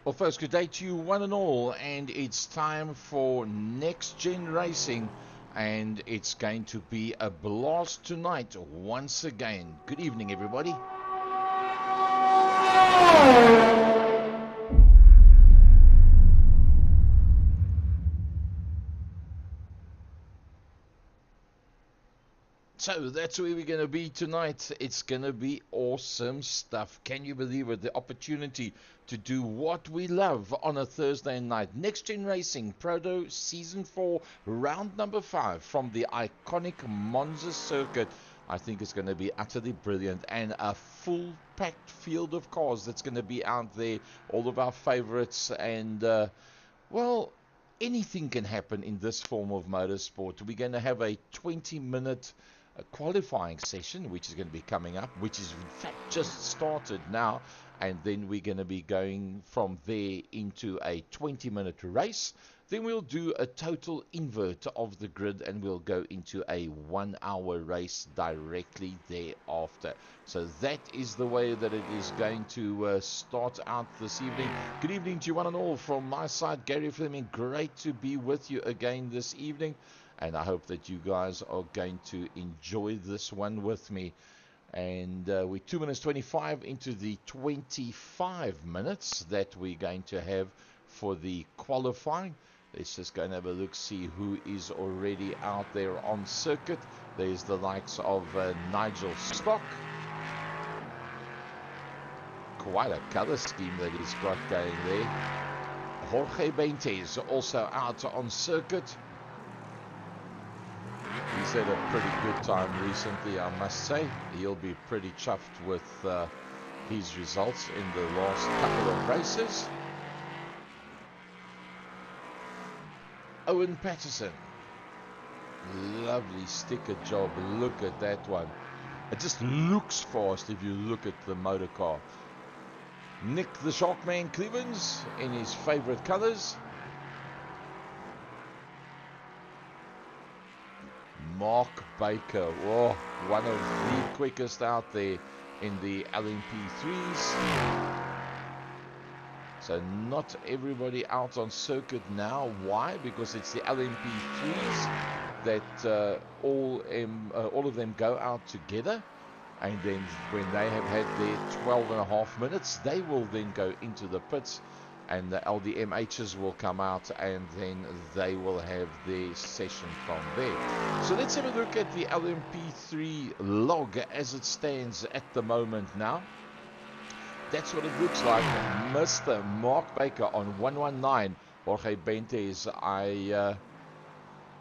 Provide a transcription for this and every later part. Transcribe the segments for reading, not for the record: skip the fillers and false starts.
Well, folks, good day to you, one and all, and it's time for Nxtgen Racing, and it's going to be a blast tonight once again. Good evening, everybody. So that's where we're going to be tonight. It's going to be awesome stuff. Can you believe it? The opportunity to do what we love on a Thursday night. Nxtgen Racing, Proto Season 4, round number 5 from the iconic Monza circuit. I think it's going to be utterly brilliant, and a full packed field of cars that's going to be out there. All of our favorites, and well, anything can happen in this form of motorsport. We're going to have a 20-minute qualifying session, which is going to be coming up, which is in fact just started now, and then we're going to be going from there into a 20-minute race. Then we'll do a total invert of the grid, and we'll go into a 1-hour race directly thereafter. So that is the way that it is going to start out this evening. Good evening to you one and all from my side, Gary Fleming. Great to be with you again this evening, and I hope that you guys are going to enjoy this one with me. And we're 2 minutes 25 into the 25 minutes that we're going to have for the qualifying. Let's just go and have a look, see who is already out there on circuit. There's the likes of Nigel Stock. Quite a color scheme that he's got going there. Jorge Benitez also out on circuit. He's had a pretty good time recently, I must say. He'll be pretty chuffed with his results in the last couple of races. Owen Patterson. Lovely sticker job. Look at that one. It just looks fast if you look at the motor car. Nick the Sharkman Clevens in his favorite colors. Mark Baker, oh, one of the quickest out there in the LMP3s. So not everybody out on circuit now. Why? Because it's the LMP3s that all of them go out together, and then when they have had their 12.5 minutes, they will then go into the pits, and the LMdHs will come out, and then they will have their session from there. So let's have a look at the LMP3 log as it stands at the moment now. That's what it looks like. Mr. Mark Baker on 119. Jorge Benitez. I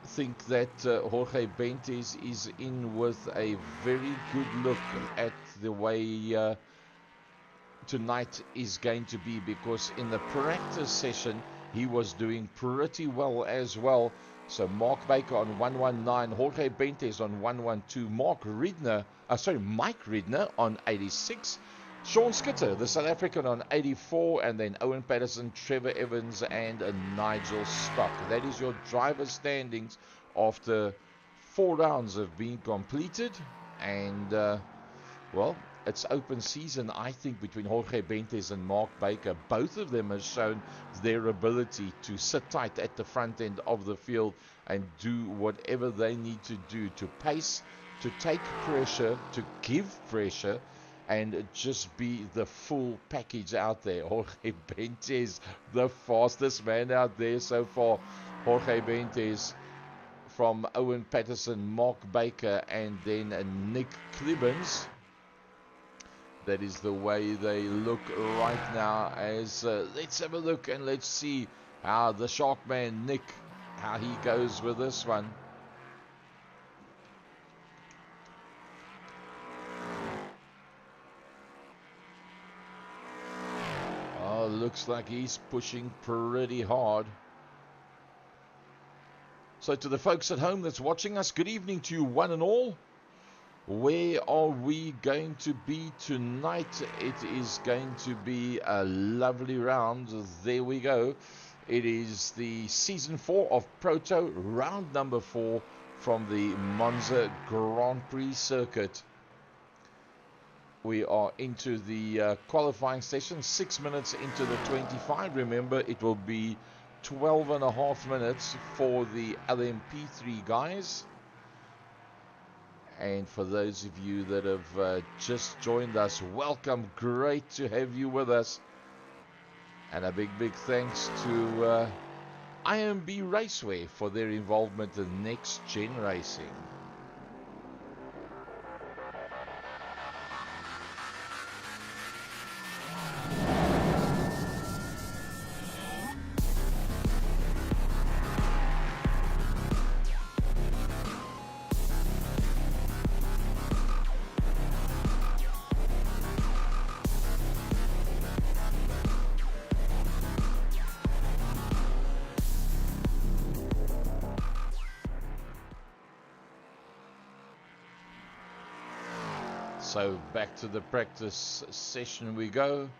think that Jorge Benitez is in with a very good look at the way tonight is going to be, because in the practice session he was doing pretty well as well. So Mark Baker on 119, Jorge Benitez on 112, Mike Ridner on 86, Sean Skitter, the South African, on 84, and then Owen Patterson, Trevor Evans, and Nigel Stock. That is your driver standings after 4 rounds have been completed, and well, it's open season, I think, between Jorge Benitez and Mark Baker. Both of them have shown their ability to sit tight at the front end of the field and do whatever they need to do to pace, to take pressure, to give pressure, and just be the full package out there. Jorge Benitez, the fastest man out there so far. Jorge Benitez from Owen Patterson, Mark Baker, and then Nick Clevens. That is the way they look right now. As let's have a look and let's see how the Sharkman Nick, how he goes with this one. Oh, looks like he's pushing pretty hard. So to the folks at home that's watching us, good evening to you one and all. Where are we going to be tonight? It is going to be a lovely round. There we go. It is the Season 4 of Proto, round number 4 from the Monza Grand Prix circuit. We are into the qualifying session, 6 minutes into the 25. Remember, it will be 12.5 minutes for the LMP3 guys. And for those of you that have just joined us, welcome. Great to have you with us. And a big thanks to IMB Raceway for their involvement in Nxtgen Racing. So back to the practice session we go.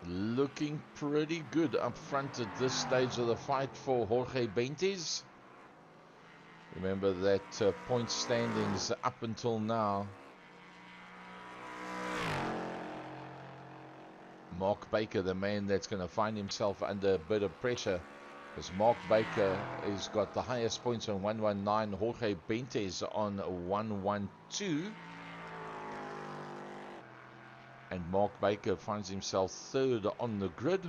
Looking pretty good up front at this stage of the fight for Jorge Benitez. Remember that point standings up until now. Mark Baker, the man that's going to find himself under a bit of pressure. Because Mark Baker has got the highest points on 119, Jorge Benitez on 112. And Mark Baker finds himself third on the grid.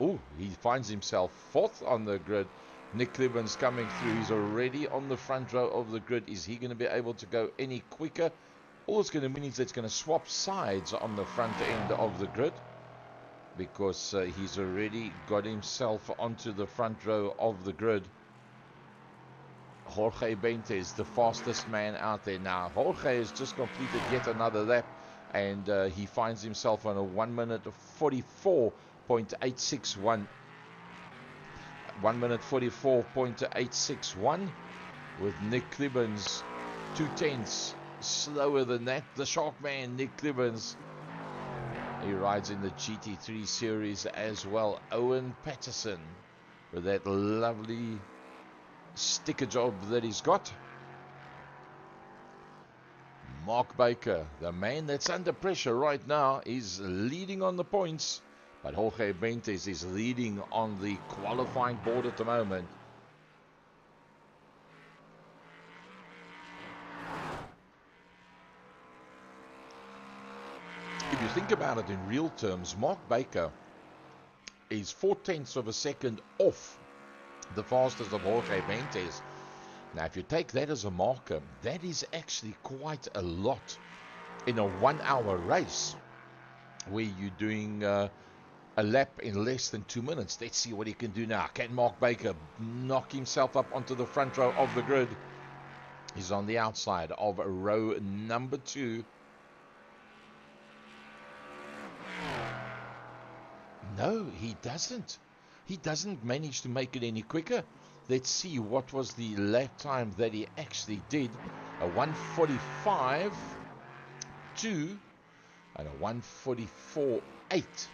Oh, he finds himself fourth on the grid. Nick Cleveland's coming through. He's already on the front row of the grid. Is he going to be able to go any quicker? All it's going to mean is it's going to swap sides on the front end of the grid. Because he's already got himself onto the front row of the grid. Jorge Benitez, the fastest man out there now. Jorge has just completed yet another lap, and he finds himself on a 1 minute 44.861. 1 minute 44.861, with Nick Clibbons 2/10 slower than that. The shark man, Nick Clibbons. He rides in the GT3 series as well. Owen Patterson with that lovely sticker job that he's got. Mark Baker, the man that's under pressure right now, is leading on the points. But Jorge Benitez is leading on the qualifying board at the moment. If you think about it in real terms, Mark Baker is 0.4 of a second off the fastest of Jorge Benitez. Now, if you take that as a marker, that is actually quite a lot in a 1 hour race where you're doing a lap in less than 2 minutes. Let's see what he can do now. Can Mark Baker knock himself up onto the front row of the grid? He's on the outside of row number 2. No, he doesn't. He doesn't manage to make it any quicker. Let's see what was the lap time that he actually did. A 1:45.2 and a 1:44.8.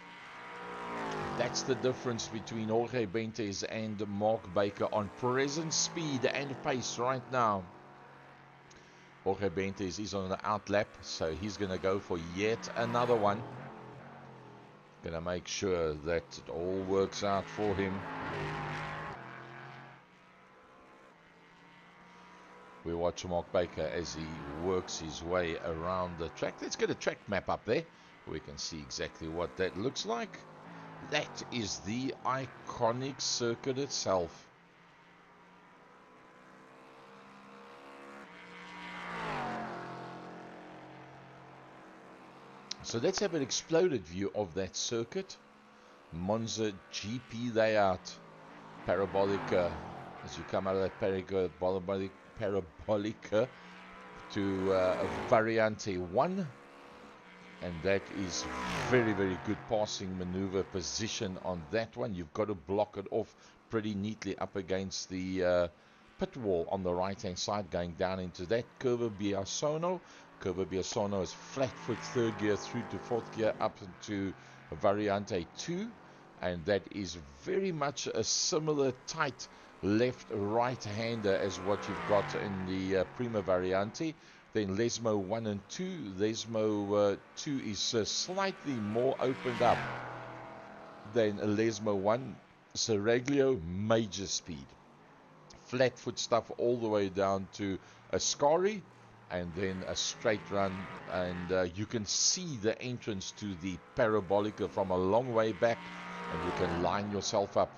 That's the difference between Jorge Benitez and Mark Baker on present speed and pace right now. Jorge Benitez is on the out lap, so he's going to go for yet another one. Going to make sure that it all works out for him. We watch Mark Baker as he works his way around the track. Let's get a track map up there. We can see exactly what that looks like. That is the iconic circuit itself. So let's have an exploded view of that circuit. Monza GP layout. Parabolica. As you come out of that Parabolica to Variante 1. And that is very, very good passing maneuver position on that one. You've got to block it off pretty neatly up against the pit wall on the right hand side going down into that. Curva Biasono. Curva Biasono is flat foot third gear through to fourth gear up into Variante 2. And that is very much a similar tight left right hander as what you've got in the Prima Variante. Then Lesmo 1 and 2. Lesmo 2 is slightly more opened up than Lesmo 1. Seraglio, major speed. Flat foot stuff all the way down to Ascari, and then a straight run, and you can see the entrance to the Parabolica from a long way back, and you can line yourself up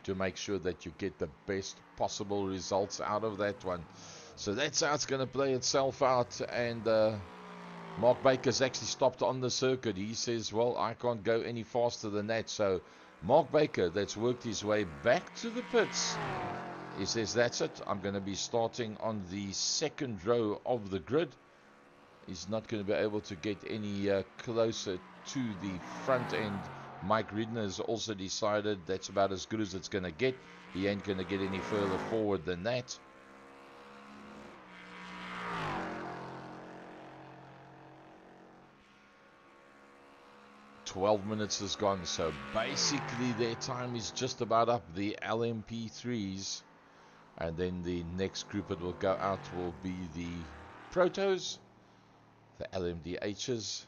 to make sure that you get the best possible results out of that one. So that's how it's going to play itself out. And Mark Baker's actually stopped on the circuit. He says, well, I can't go any faster than that. So Mark Baker, that's worked his way back to the pits, he says, that's it, I'm going to be starting on the second row of the grid. He's not going to be able to get any closer to the front end. Mike Ridner has also decided that's about as good as it's going to get. He ain't going to get any further forward than that. "12 minutes has gone, so basically their time is just about up, the LMP3s. And then the next group it will go out will be the Protos, the LMdHs.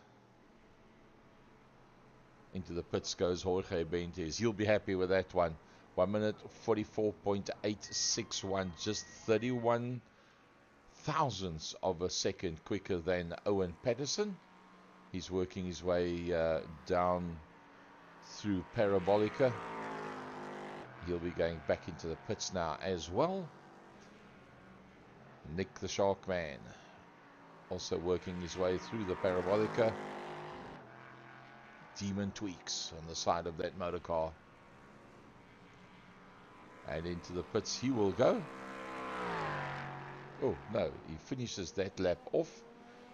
Into the pits goes Jorge Benitez. He'll be happy with that one. 1 minute 44.861, just 31 thousandths of a second quicker than Owen Patterson. He's working his way down through Parabolica. He'll be going back into the pits now as well. Nick the Sharkman also working his way through the Parabolica. Demon Tweaks on the side of that motor car. And into the pits he will go. Oh no, he finishes that lap off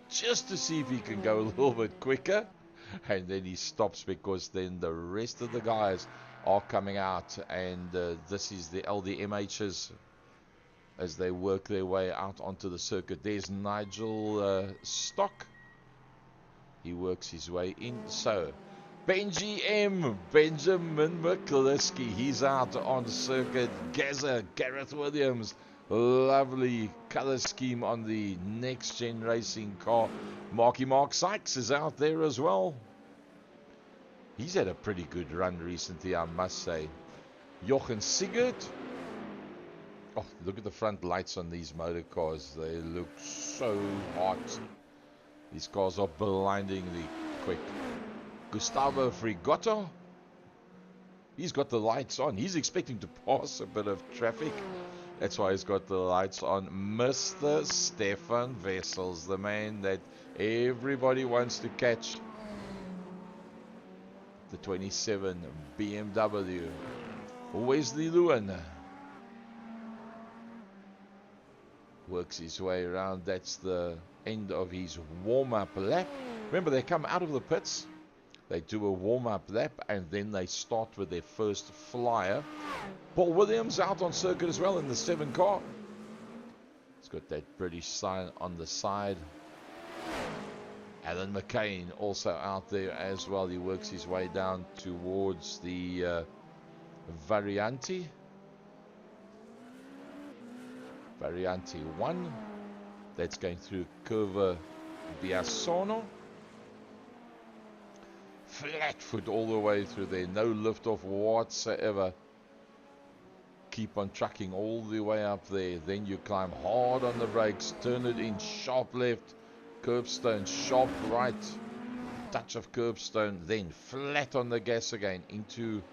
just to see if he can go a little bit quicker. And then he stops because then the rest of the guys are coming out, and this is the LMDHs as they work their way out onto the circuit. There's Nigel Stock. He works his way in. So Benji M, Benjamin McCluskey, he's out on circuit. Gaza, Gareth Williams, lovely color scheme on the Nxtgen racing car. Mark Sykes is out there as well. He's had a pretty good run recently, I must say. Jochen Sigurd. Oh, look at the front lights on these motor cars. They look so hot. These cars are blindingly quick. Gustavo Frigotto. He's got the lights on. He's expecting to pass a bit of traffic. That's why he's got the lights on. Mr. Stefan Wessels, the man that everybody wants to catch. The 27 BMW. Wesley Lewin works his way around. That's the end of his warm-up lap. Remember, they come out of the pits, they do a warm-up lap, and then they start with their first flyer. Paul Williams out on circuit as well in the 7 car. It's got that British sign on the side. Alan McCain also out there as well. He works his way down towards the Variante 1. That's going through Curva Biassono. Flat foot all the way through there. No lift off whatsoever. Keep on trucking all the way up there. Then you climb hard on the brakes. Turn it in sharp left. Curbstone, sharp right, touch of curbstone, then flat on the gas again into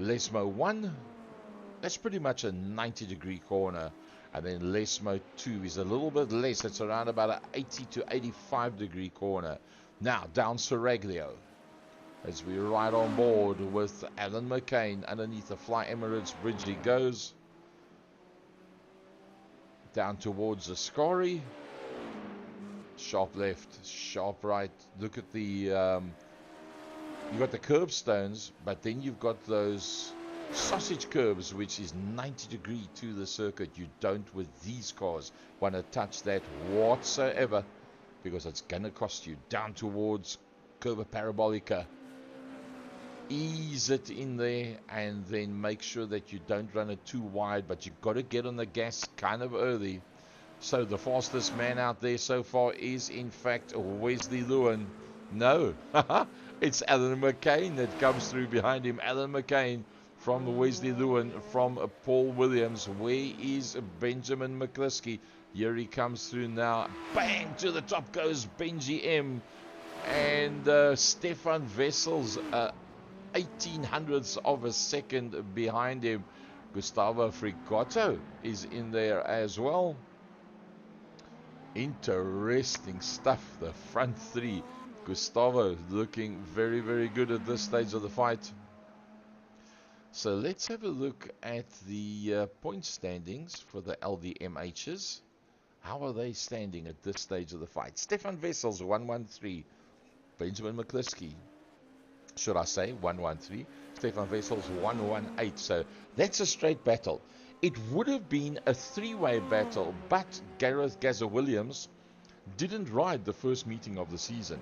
Lesmo 1. That's pretty much a 90-degree corner. And then Lesmo 2 is a little bit less. It's around about an 80 to 85-degree corner. Now, down Seraglio, as we ride on board with Alan McCain underneath the Fly Emirates bridge he goes. Down towards Ascari. Sharp left, sharp right. Look at the you've got the curbstones, but then you've got those sausage curbs, which is 90 degree to the circuit. You don't with these cars want to touch that whatsoever, because it's gonna cost you. Down towards Curva Parabolica, ease it in there, and then make sure that you don't run it too wide, but you've got to get on the gas kind of early So the fastest man out there so far is in fact Wesley Lewin. No, it's Alan McCain that comes through behind him. Alan McCain from Wesley Lewin, from Paul Williams. Where is Benjamin McCliskey? Here he comes through now. Bang! To the top goes Benji M. And Stefan Wessels, 1800ths of a second behind him. Gustavo Frigato is in there as well. Interesting stuff, the front three. Gustavo looking very, very good at this stage of the fight. So let's have a look at the point standings for the LDMHs. How are they standing at this stage of the fight? Stefan Wessels, 113. Benjamin McCliskey, should I say, 113. Stefan Wessels, 118. So that's a straight battle. It would have been a three-way battle, but Gareth Gazza Williams didn't ride the first meeting of the season.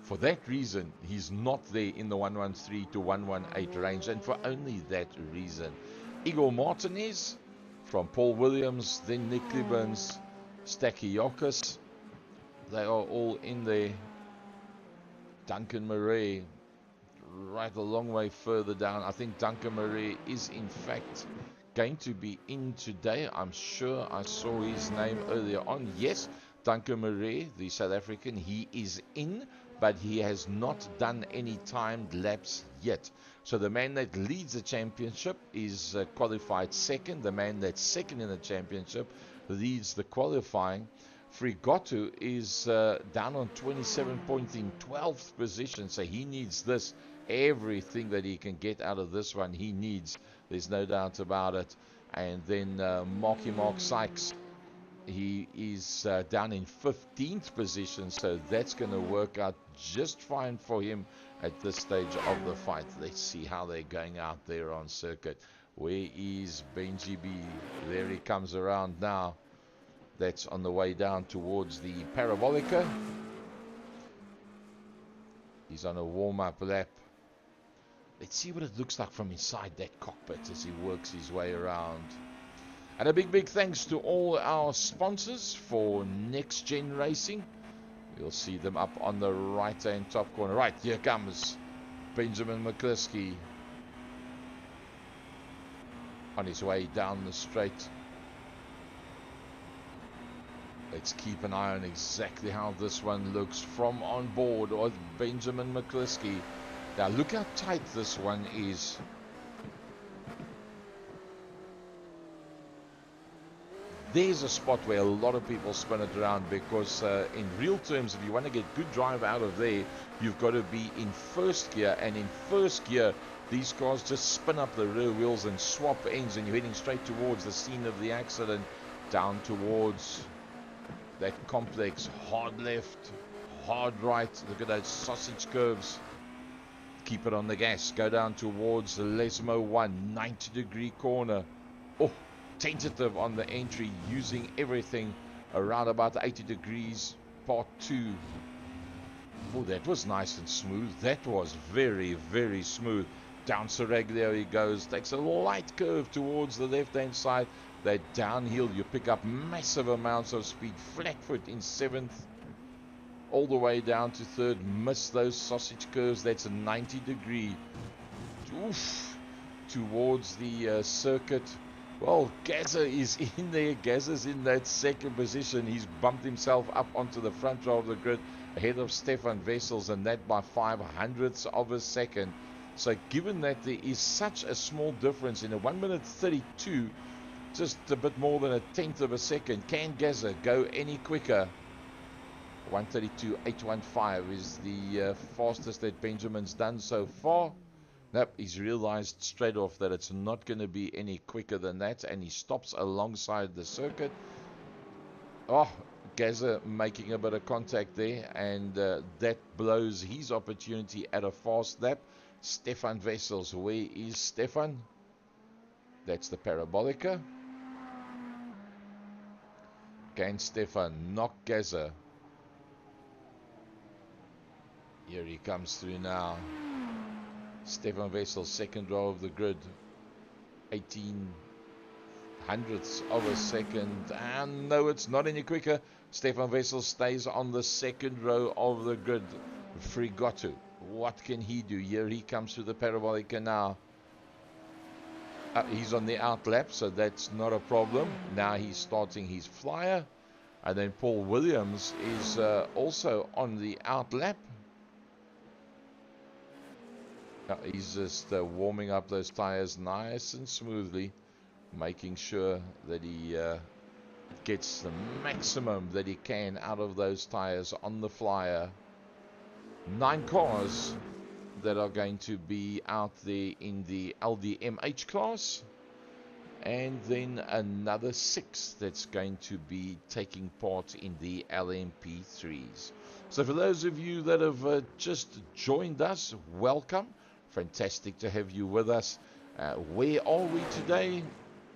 For that reason, he's not there in the 113 to 118 range, and for only that reason. Igor Martinez from Paul Williams, then Nick Clibbons, Stakiokas, they are all in there. Duncan Murray, right a long way further down. I think Duncan Murray is in fact going to be in today. I'm sure I saw his name earlier on. Yes, Duncan Murray, the South African, he is in, but he has not done any timed laps yet. So the man that leads the championship is qualified second. The man that's second in the championship leads the qualifying. Frigato is down on 27 points in 12th position, so he needs this. Everything that he can get out of this one, he needs. There's no doubt about it. And then Mark Sykes, he is down in 15th position, so that's going to work out just fine for him at this stage of the fight. Let's see how they're going out there on circuit. Where is Benji B? There he comes around now. That's on the way down towards the Parabolica. He's on a warm-up lap. Let's see what it looks like from inside that cockpit as he works his way around. And a big, big thanks to all our sponsors for Nxtgen Racing. You'll see them up on the right-hand top corner. Right, here comes Benjamin McCliskey on his way down the straight. Let's keep an eye on exactly how this one looks from on board with Benjamin McCliskey. Now look how tight this one is. There's a spot where a lot of people spin it around, because in real terms, if you want to get good drive out of there, you've got to be in first gear. And in first gear, these cars just spin up the rear wheels and swap ends, and you're heading straight towards the scene of the accident, down towards that complex. Hard left, hard right. Look at those sausage curves. Keep it on the gas. Go down towards the Lesmo 1, 90-degree corner. Oh, tentative on the entry, using everything around about 80 degrees. Part 2. Oh, that was nice and smooth. That was very, very smooth. Down Seraglio he goes. Takes a light curve towards the left-hand side. That downhill, you pick up massive amounts of speed. Flat foot in 7th. All the way down to 3rd. Miss those sausage curves. That's a 90-degree. Oof. Towards the circuit. Well, Gazza is in there. Gazza's in that second position. He's bumped himself up onto the front row of the grid, ahead of Stefan Wessels, and that by 0.05 of a second. So given that there is such a small difference in a 1 minute 32, just a bit more than a tenth of a second, can Gazza go any quicker? 132.815 is the fastest that Benjamin's done so far. Nope, he's realized straight off that it's not going to be any quicker than that, and he stops alongside the circuit. Oh, Gazza making a bit of contact there, and that blows his opportunity at a fast lap. Stefan Wessels, where is Stefan? That's the Parabolica. Can Stefan knock Gazza? Here he comes through now. Stefan Wessels, second row of the grid. 18 hundredths of a second. And no, it's not any quicker. Stefan Wessels stays on the second row of the grid. Frigoto, what can he do? Here he comes to the Parabolica now. He's on the out lap, so that's not a problem. Now he's starting his flyer. And then Paul Williams is also on the out lap. He's just warming up those tires nice and smoothly, making sure that he gets the maximum that he can out of those tires on the flyer. 9 cars that are going to be out there in the LMdH class, and then another 6 that's going to be taking part in the LMP3s. So for those of you that have just joined us, welcome. Fantastic to have you with us. Where are we today?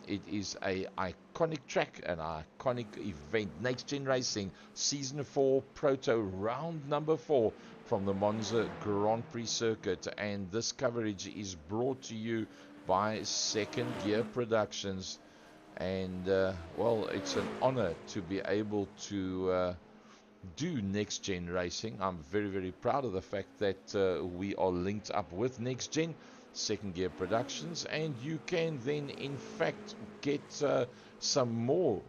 It is a iconic track, an iconic event. Nxtgen Racing Season 4 Proto round number 4 from the Monza Grand Prix circuit, and this coverage is brought to you by Second Gear Productions. And well, it's an honor to be able to do Nxtgen Racing. I'm very, very proud of the fact that we are linked up with Nxtgen, Second Gear Productions, and you can then in fact get some more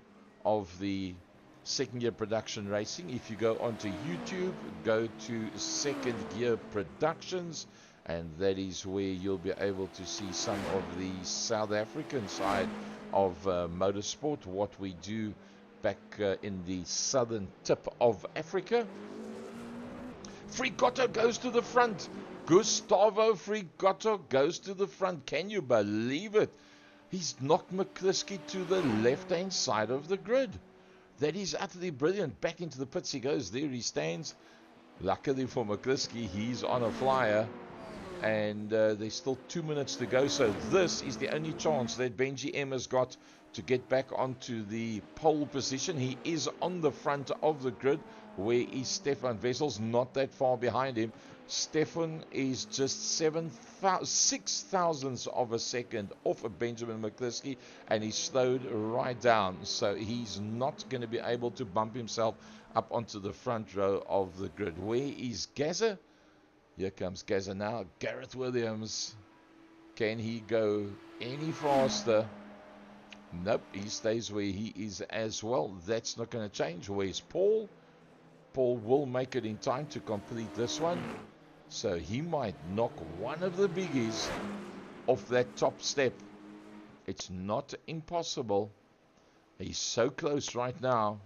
of the Second Gear Production Racing if you go onto YouTube, go to Second Gear Productions, and that is where you'll be able to see some of the South African side of motorsport, what we do back in the southern tip of Africa. Frigoto goes to the front. Gustavo Frigoto goes to the front. Can you believe it? He's knocked McCliskey to the left-hand side of the grid. That is utterly brilliant. Back into the pits he goes. There he stands. Luckily for McCliskey, he's on a flyer. And there's still 2 minutes to go. So this is the only chance that Benji M has got to get back onto the pole position. He is on the front of the grid. Where is Stefan Wessels? Not that far behind him. Stefan is just 6 thousandths of a second off of Benjamin McCliskey, and he slowed right down. So he's not going to be able to bump himself up onto the front row of the grid. Where is Gazza? Here comes Gazza now. Gareth Williams. Can he go any faster? Nope, he stays where he is as well. That's not going to change. Where's Paul? Paul will make it in time to complete this one. So he might knock one of the biggies off that top step. It's not impossible. He's so close right now.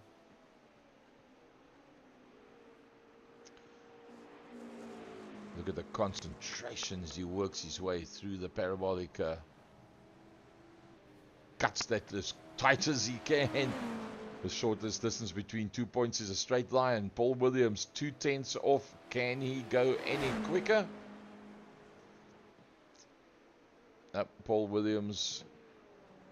Look at the concentration as he works his way through the parabolic. Cuts that as tight as he can. The shortest distance between 2 points is a straight line. Paul Williams 2/10 off. Can he go any quicker? Paul Williams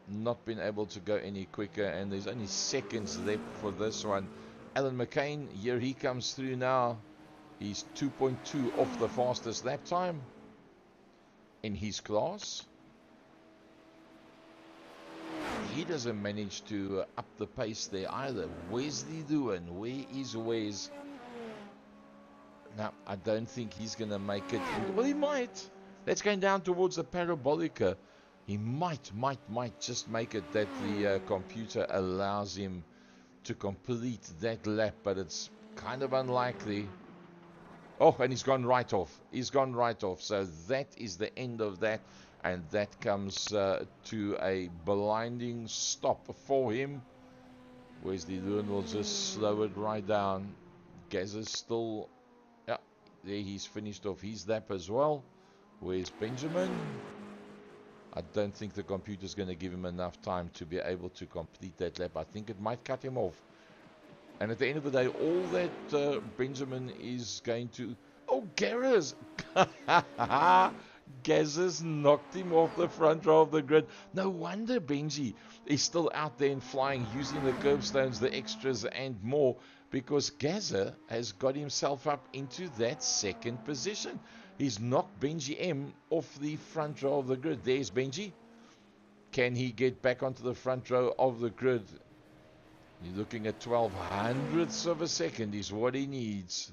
not been able to go any quicker, and there's only seconds left for this one. Alan McCain, here he comes through now. He's 2.2 off the fastest lap time in his class. He doesn't manage to up the pace there either. Where's he doing? Where is Wes? Now, I don't think he's going to make it. Well, he might. That's going down towards the Parabolica. He might just make it that the computer allows him to complete that lap, but it's kind of unlikely. Oh, and he's gone right off. He's gone right off. So that is the end of that. And that comes to a blinding stop for him. Wesley Lewin will just slow it right down. Gazza's still... Yeah, there he's finished off his lap as well. Where's Benjamin? I don't think the computer's going to give him enough time to be able to complete that lap. I think it might cut him off. And at the end of the day, all that Benjamin is going to... Oh, Garrers! Gazza's knocked him off the front row of the grid. No wonder Benji is still out there and flying, using the curbstones, the extras, and more, because Gazza has got himself up into that second position. He's knocked Benji M off the front row of the grid. There's Benji. Can he get back onto the front row of the grid? You're looking at 1200ths of a second is what he needs.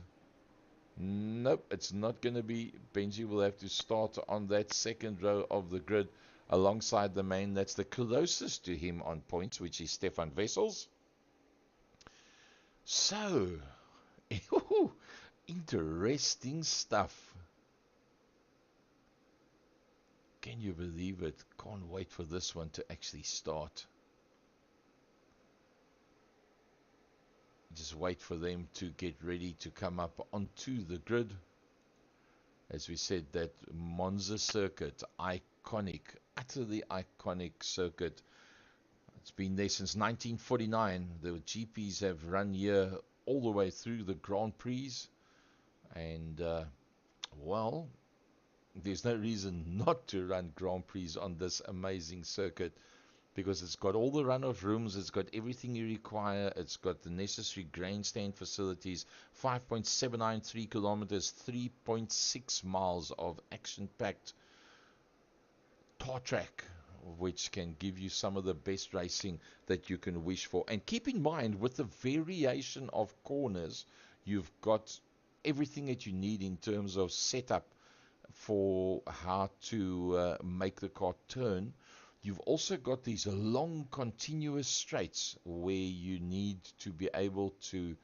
Nope, it's not going to be. Benji will have to start on that second row of the grid alongside the main that's the closest to him on points, which is Stefan Wessels. So, interesting stuff. Can you believe it? Can't wait for this one to actually start. Just wait for them to get ready to come up onto the grid. As we said, that Monza circuit, iconic, utterly iconic circuit. It's been there since 1949. The GPs have run here all the way through the Grand Prix. And, well, there's no reason not to run Grand Prix on this amazing circuit, because it's got all the run-off rooms, it's got everything you require, it's got the necessary grandstand facilities, 5.793 kilometers, 3.6 miles of action-packed tar track, which can give you some of the best racing that you can wish for. And keep in mind, with the variation of corners, you've got everything that you need in terms of setup for how to make the car turn. You've also got these long continuous straights where you need to be able to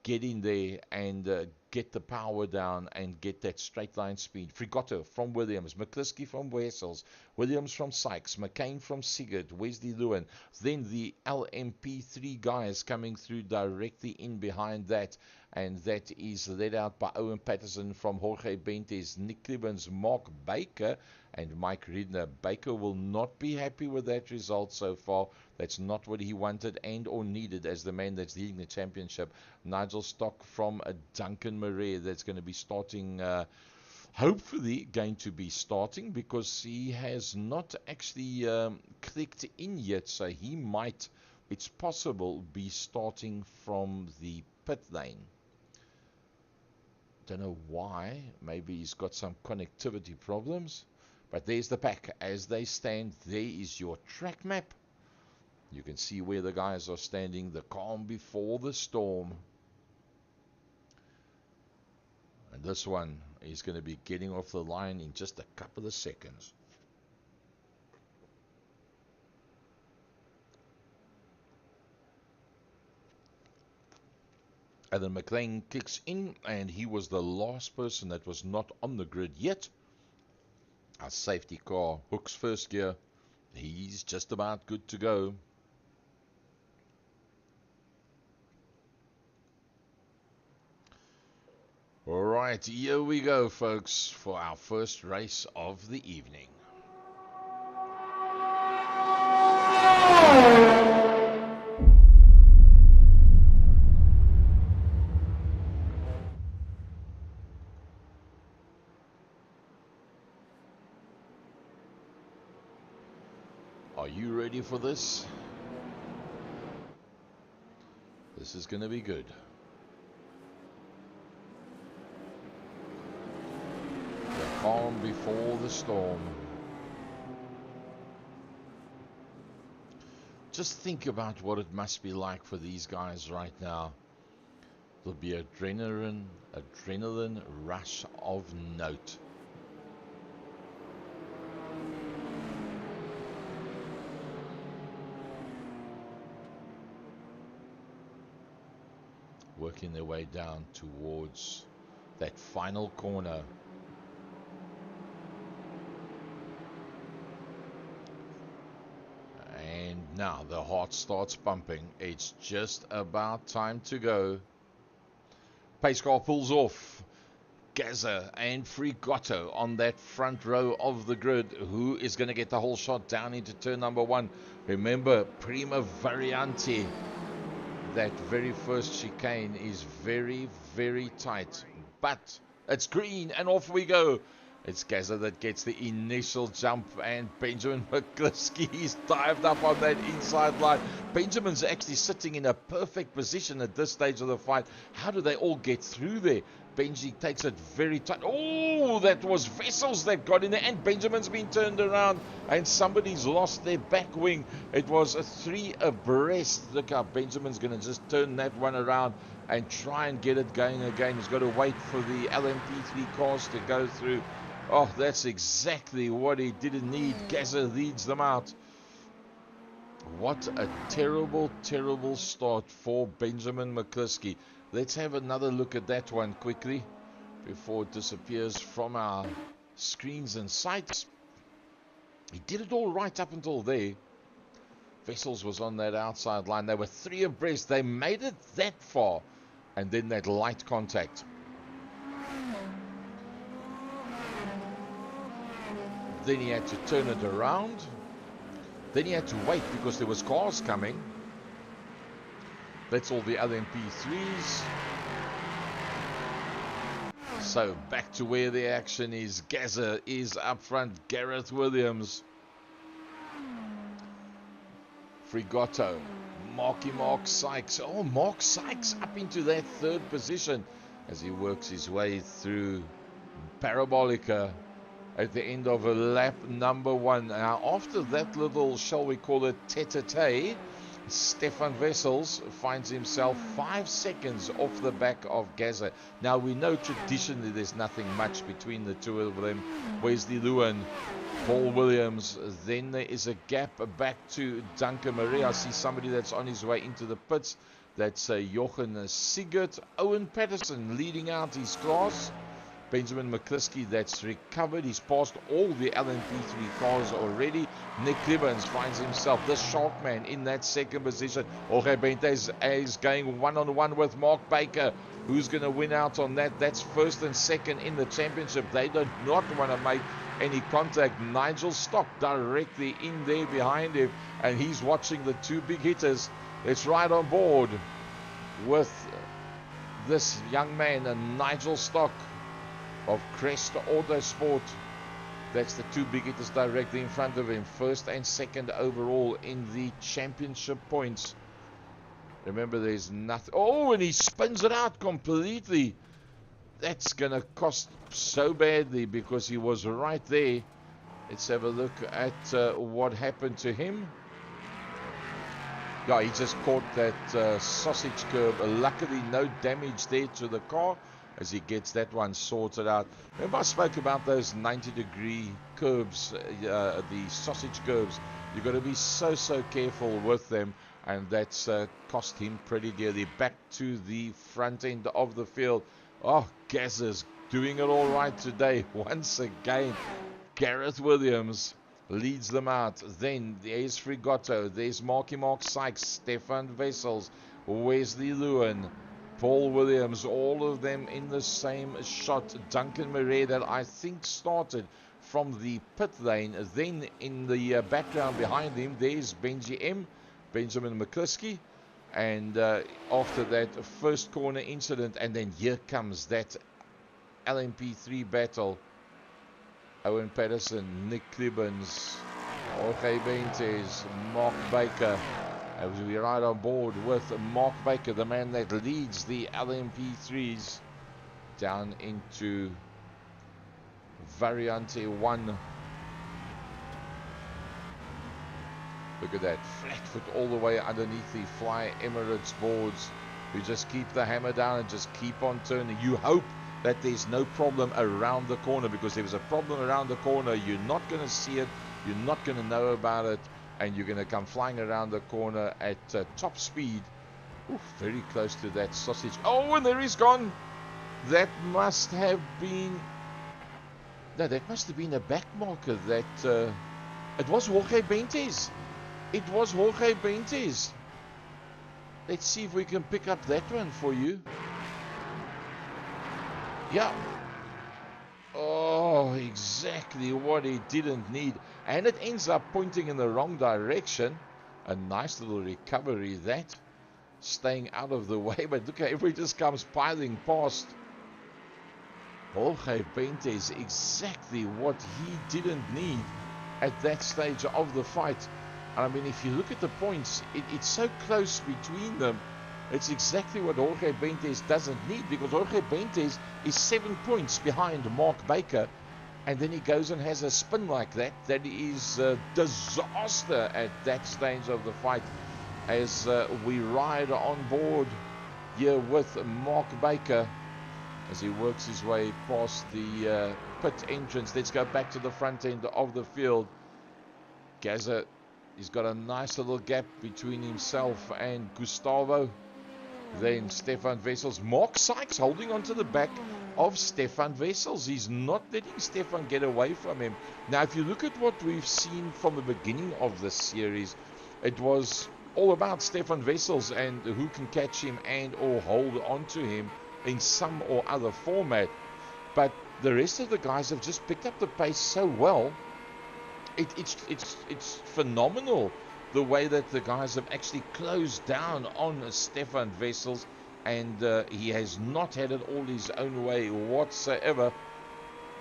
get in there and get the power down and get that straight line speed. Frigato from Williams, McCliskey from Wessels, Williams from Sykes, McCain from Sigurd, Wesley Lewin. Then the LMP3 guys coming through directly in behind that, and that is led out by Owen Patterson from Jorge Bentes, Nick Clibbons, Mark Baker, and Mike Ridner. Baker will not be happy with that result so far. That's not what he wanted and or needed as the man that's leading the championship. Nigel Stock from Duncan Murray, that's going to be starting, hopefully going to be starting, because he has not actually clicked in yet, so he might, it's possible, be starting from the pit lane. Don't know why. Maybe he's got some connectivity problems. But there's the pack as they stand. There is your track map. You can see where the guys are standing. The calm before the storm. And this one is going to be getting off the line in just a couple of seconds. Alan McLean kicks in, and he was the last person that was not on the grid yet. Our safety car hooks first gear. He's just about good to go. Alright, here we go, folks, for our first race of the evening. Are you ready for this? This is going to be good. The calm before the storm. Just think about what it must be like for these guys right now. There'll be adrenaline rush of note. Working their way down towards that final corner. And now the heart starts pumping. It's just about time to go. Pace car pulls off. Gaza and Frigato on that front row of the grid. Who is going to get the whole shot down into turn number one? Remember, Prima Variante. That very first chicane is very, very tight. But it's green and off we go. It's Gaza that gets the initial jump, and Benjamin McCliskey is dived up on that inside line. Benjamin's actually sitting in a perfect position at this stage of the fight. How do they all get through there? Benji takes it very tight. Oh, that was Vessels that got in there, and Benjamin's been turned around, and somebody's lost their back wing. It was a 3 abreast. Look how Benjamin's going to just turn that one around and try and get it going again. He's got to wait for the LMP3 cars to go through. Oh, that's exactly what he didn't need. Gazza leads them out. What a terrible, terrible start for Benjamin McCluskey. Let's have another look at that one quickly before it disappears from our screens and sights. He did it all right up until there. Vessels was on that outside line. They were 3 abreast. They made it that far. And then that light contact. Then he had to turn it around. Then he had to wait because there was cars coming. That's all the LMP3s. So back to where the action is. Gazza is up front. Gareth Williams. Frigotto. Mark Sykes. Oh, Mark Sykes up into that 3rd position as he works his way through Parabolica at the end of a lap number 1. Now, after that little, shall we call it, tete-a-tete, Stefan Vessels finds himself 5 seconds off the back of Gazza. Now, we know traditionally there's nothing much between the two of them. Wesley Lewin, Paul Williams. Then there is a gap back to Duncan Marie. I see somebody that's on his way into the pits. That's Jochen Sigurd. Owen Patterson leading out his class. Benjamin McCluskey, that's recovered. He's passed all the LMP3 cars already. Nick Clibbons finds himself, the shark man, in that 2nd position. Jorge Bentes is going one-on-one with Mark Baker. Who's going to win out on that? That's 1st and 2nd in the championship. They do not want to make any contact. Nigel Stock directly in there behind him, and he's watching the 2 big hitters. Let's ride on board with this young man, Nigel Stock of Crest Autosport. That's the 2 big hitters directly in front of him. 1st and 2nd overall in the championship points. Remember, there's nothing. Oh, and he spins it out completely. That's going to cost so badly because he was right there. Let's have a look at what happened to him. Yeah, he just caught that sausage curb. Luckily, no damage there to the car as he gets that one sorted out. Remember I spoke about those 90-degree curbs, the sausage curbs. You've got to be so careful with them, and that's cost him pretty dearly. Back to the front end of the field. Oh, Gazza's doing it all right today. Once again, Gareth Williams leads them out. Then there's Frigotto, there's Mark Sykes, Stefan Vessels, Wesley Lewin, Paul Williams, all of them in the same shot. Duncan Murray, that I think started from the pit lane. Then in the background behind him, there's Benjamin McCluskey. And after that first corner incident, and then here comes that LMP3 battle. Owen Patterson, Nick Clibbons, Jorge Bentes, Mark Baker. As we ride on board with Mark Baker, the man that leads the LMP3s down into Variante 1. Look at that, flat foot all the way underneath the Fly Emirates boards. You just keep the hammer down and just keep on turning. You hope that there's no problem around the corner, because if there's a problem around the corner, you're not going to see it, you're not going to know about it, and you're going to come flying around the corner at top speed. Ooh, very close to that sausage. Oh, and there he's gone. That must have been... No, that must have been a back marker. That it was Jorge Bentes. It was Jorge Bentes. Let's see if we can pick up that one for you. Yeah. Oh, exactly what he didn't need. And it ends up pointing in the wrong direction. A nice little recovery, that. Staying out of the way. But look, everybody just comes piling past. Jorge Bentes, exactly what he didn't need at that stage of the fight. And I mean, if you look at the points, it's so close between them. It's exactly what Jorge Benitez doesn't need, because Jorge Benitez is 7 points behind Mark Baker, and then he goes and has a spin like that. That is a disaster at that stage of the fight, as we ride on board here with Mark Baker as he works his way past the pit entrance. Let's go back to the front end of the field. Gaza, he's got a nice little gap between himself and Gustavo. Then Stefan Wessels. Mark Sykes holding on to the back of Stefan Wessels. He's not letting Stefan get away from him. Now, if you look at what we've seen from the beginning of this series, it was all about Stefan Wessels and who can catch him and or hold on to him in some or other format. But the rest of the guys have just picked up the pace so well. It's phenomenal the way that the guys have actually closed down on Stefan Wessels, and he has not had it all his own way whatsoever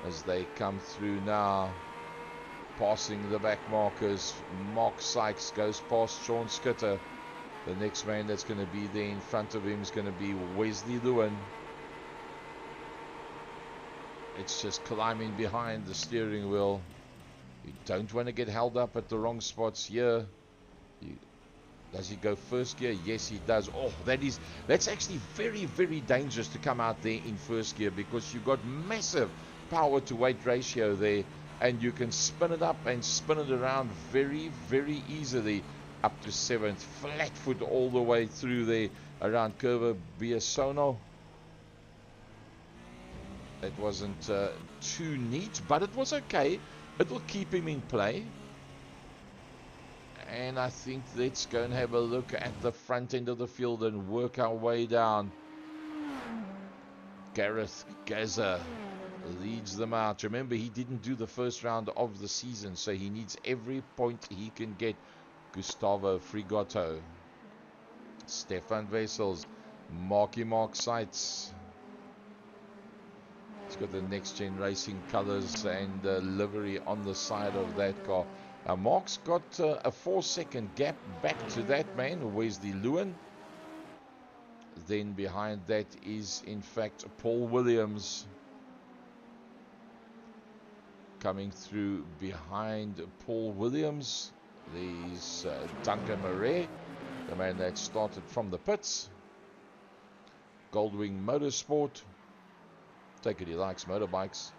as they come through now, passing the back markers. Mark Sykes goes past Sean Skitter. The next man that's going to be there in front of him is going to be Wesley Lewin. It's just climbing behind the steering wheel. You don't want to get held up at the wrong spots here. Does he go first gear? Yes, he does. Oh, that's actually very, very dangerous to come out there in first gear, because you've got massive power to weight ratio there, and you can spin it up and spin it around very, very easily up to 7th. Flat foot all the way through there around Curva Biasono. It wasn't too neat, but it was okay. It will keep him in play. And I think let's go and have a look at the front end of the field and work our way down. Gareth Gaza leads them out. Remember, he didn't do the first round of the season, so he needs every point he can get. Gustavo Frigotto, Stefan Wessels, Mark Sights. It's got the Nxtgen Racing colours and livery on the side of that car. Now, Mark's got a 4-second gap back to that man, Wesley Lewin. Then behind that is, in fact, Paul Williams. Coming through behind Paul Williams, there's Duncan Murray, the man that started from the pits. Goldwing Motorsport. Take it, he likes motorbikes.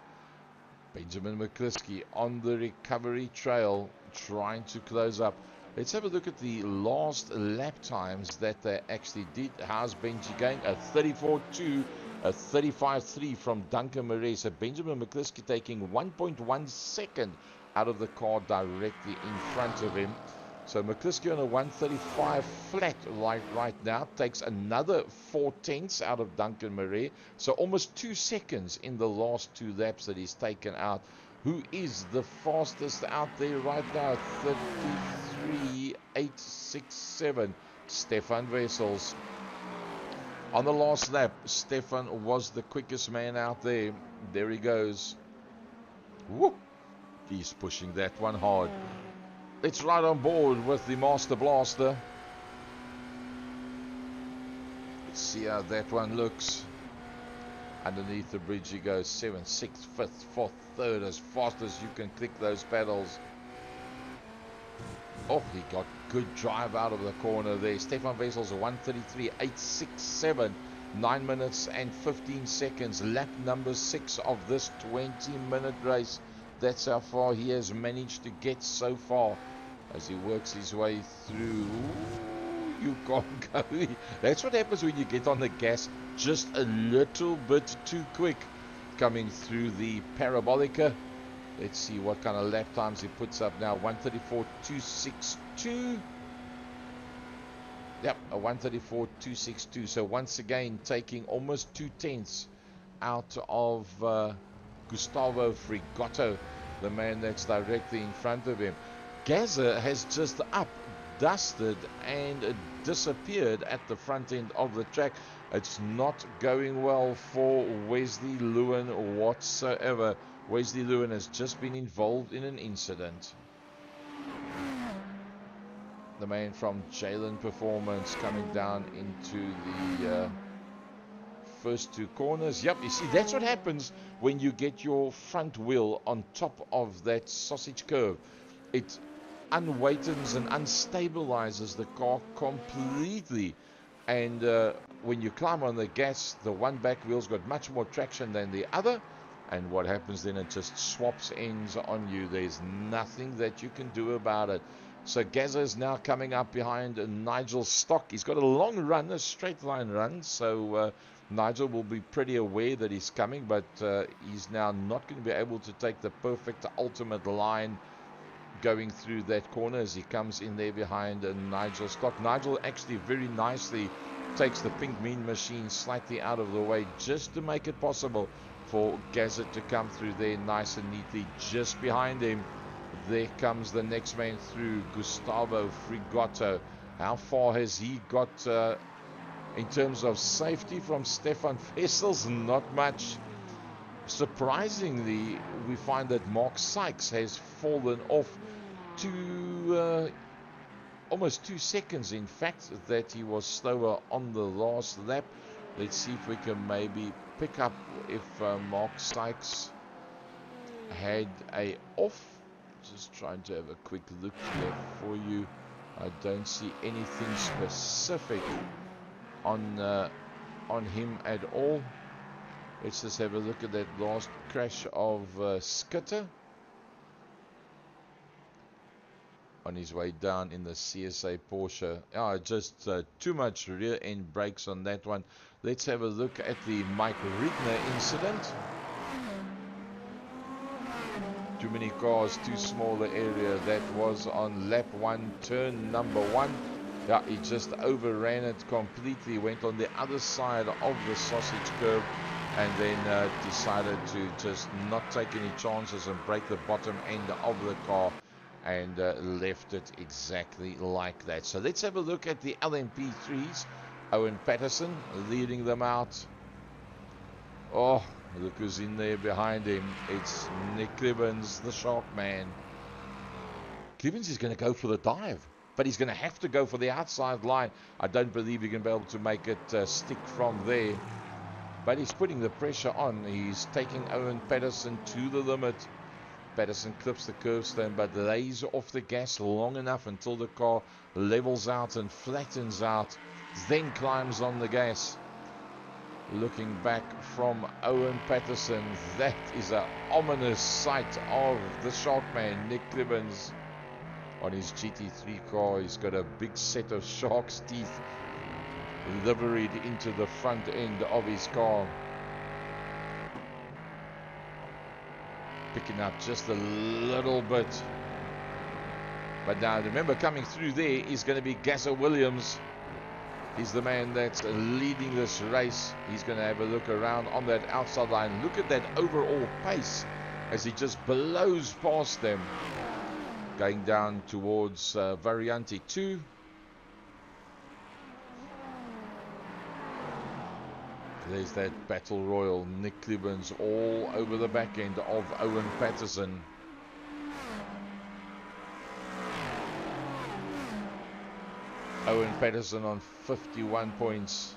Benjamin McCliskey on the recovery trail, trying to close up. Let's have a look at the last lap times that they actually did. How's Benji going? A 34.2, a 35.3 from Duncan Murray. So Benjamin McCliskey taking 1.1 second out of the car directly in front of him. So McCliskey on a 135 flat right now takes another 4/10 out of Duncan Murray. So almost 2 seconds in the last 2 laps that he's taken out. Who is the fastest out there right now? 33.867. Stefan Wessels. On the last lap, Stefan was the quickest man out there. There he goes. Whoop. He's pushing that one hard. Let's ride on board with the Master Blaster. Let's see how that one looks. Underneath the bridge he goes. 7th, 6th, 5th, 4th, 3rd, as fast as you can click those pedals. Oh, he got good drive out of the corner there. Stefan Wessels, 133.867. 9 minutes and 15 seconds. Lap number 6 of this 20-minute race. That's how far he has managed to get so far as he works his way through. Ooh, you can't go. That's what happens when you get on the gas just a little bit too quick. Coming through the Parabolica. Let's see what kind of lap times he puts up now. 134.262. Yep, a 134.262. So once again, taking almost 2/10 out of Gustavo Frigotto, the man that's directly in front of him. Gaza has just dusted and disappeared at the front end of the track. It's not going well for Wesley Lewin whatsoever. Wesley Lewin has just been involved in an incident. the man from Jalen Performance coming down into the first two corners. Yep, you see, that's what happens when you get your front wheel on top of that sausage curve. It unweightens and unstabilizes the car completely. And when you climb on the gas, the one back wheel's got much more traction than the other. And what happens then, it just swaps ends on you. There's nothing that you can do about it. So Gazza is now coming up behind Nigel Stock. He's got a long run, a straight line run. So Nigel will be pretty aware that he's coming, but he's now not going to be able to take the perfect ultimate line going through that corner as he comes in there behind Nigel Stock. Nigel actually very nicely takes the pink mean machine slightly out of the way just to make it possible for Gazza to come through there nice and neatly. Just behind him, there comes the next man through, Gustavo Frigotto. How far has he got in terms of safety from Stefan Vessels? Not much. Surprisingly, we find that Mark Sykes has fallen off to almost 2 seconds, in fact, that he was slower on the last lap. Let's see if we can maybe pick up if Mark Sykes had a off. Just trying to have a quick look here for you. I don't see anything specific on him at all. Let's just have a look at that last crash of Skitter on his way down in the CSA Porsche. Just too much rear end brakes on that one. Let's have a look at the Mike Riegner incident. Too many cars, too small the area. That was on lap 1, turn number 1. Yeah, he just overran it completely, went on the other side of the sausage curve, and then decided to just not take any chances and break the bottom end of the car, and left it exactly like that. So let's have a look at the LMP3s. Owen Patterson leading them out. Oh, look who's in there behind him. It's Nick Clibbins, the shark man. Clibbins is going to go for the dive, but he's going to have to go for the outside line. I don't believe he's going to be able to make it stick from there. But he's putting the pressure on. He's taking Owen Patterson to the limit. Patterson clips the curbstone, but lays off the gas long enough until the car levels out and flattens out. Then climbs on the gas. Looking back from Owen Patterson, that is an ominous sight of the Sharkman, Nick Clibbins. On his GT3 car, he's got a big set of shark's teeth liveried into the front end of his car. Picking up just a little bit. But now remember, coming through there is going to be Gazza Williams. He's the man that's leading this race. He's going to have a look around on that outside line. Look at that overall pace as he just blows past them. Going down towards Variante 2. There's that battle royal. Nick Clibbins all over the back end of Owen Patterson. Owen Patterson on 51 points.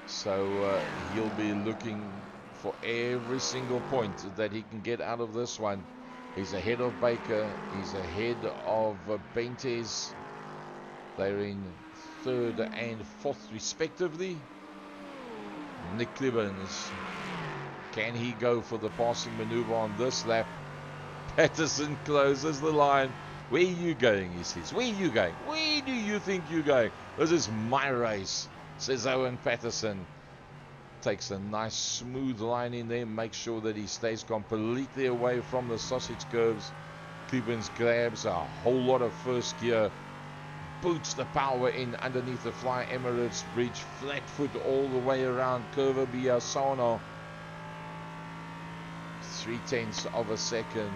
So he'll be looking for every single point that he can get out of this one. He's ahead of Baker. He's ahead of Bentes. They're in 3rd and 4th respectively. Nick Clibbins. Can he go for the passing maneuver on this lap? Patterson closes the line. Where are you going, he says. Where are you going? Where do you think you're going? This is my race, says Owen Patterson. Takes a nice smooth line in there. Makes sure that he stays completely away from the sausage curves. Clibbins grabs a whole lot of first gear. Boots the power in underneath the Fly Emirates bridge. Flat foot all the way around Curva Biasano. 0.3 of a second.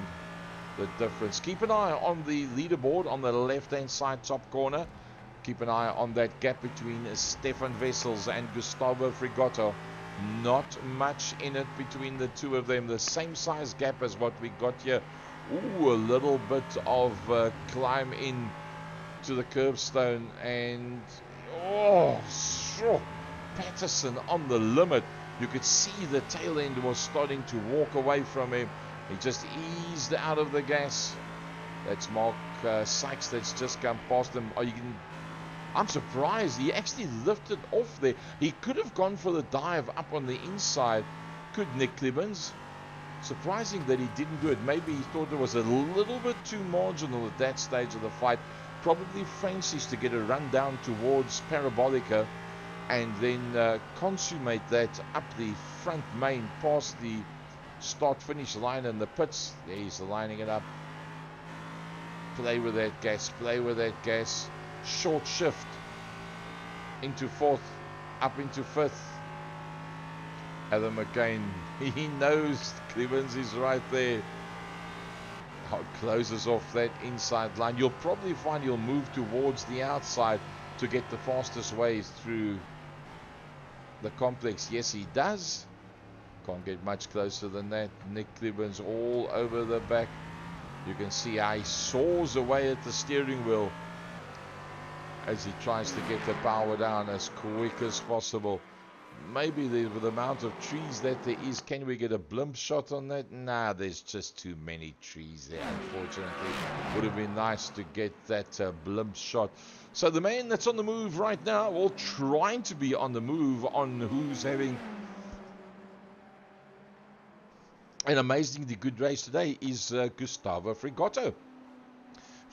The difference. Keep an eye on the leaderboard on the left hand side top corner. Keep an eye on that gap between Stefan Vessels and Gustavo Frigotto. Not much in it between the two of them. The same size gap as what we got here. Ooh, a little bit of climb in to the curbstone, and oh, sure, Patterson on the limit. You could see the tail end was starting to walk away from him. He just eased out of the gas. That's Mark Sykes that's just come past him. I'm surprised he actually lifted off there. He could have gone for the dive up on the inside. Could Nick Clemens? Surprising that he didn't do it. Maybe he thought it was a little bit too marginal at that stage of the fight. Probably fancies to get a run down towards Parabolica and then consummate that up the front main past the start-finish line and the pits. There he's lining it up. Play with that gas, play with that gas. Short shift into fourth, up into fifth. Adam McCain, he knows Clemens is right there. Closes off that inside line. You'll probably find he'll move towards the outside to get the fastest way through the complex. Yes, he does. Can't get much closer than that. Nick Clemens all over the back. You can see how he soars away at the steering wheel as he tries to get the power down as quick as possible. Maybe with the amount of trees that there is, can we get a blimp shot on that? Nah, there's just too many trees there, unfortunately. Would have been nice to get that blimp shot. So the man that's on the move right now, or trying to be on the move, on who's having an amazingly good race today, is Gustavo Frigotto.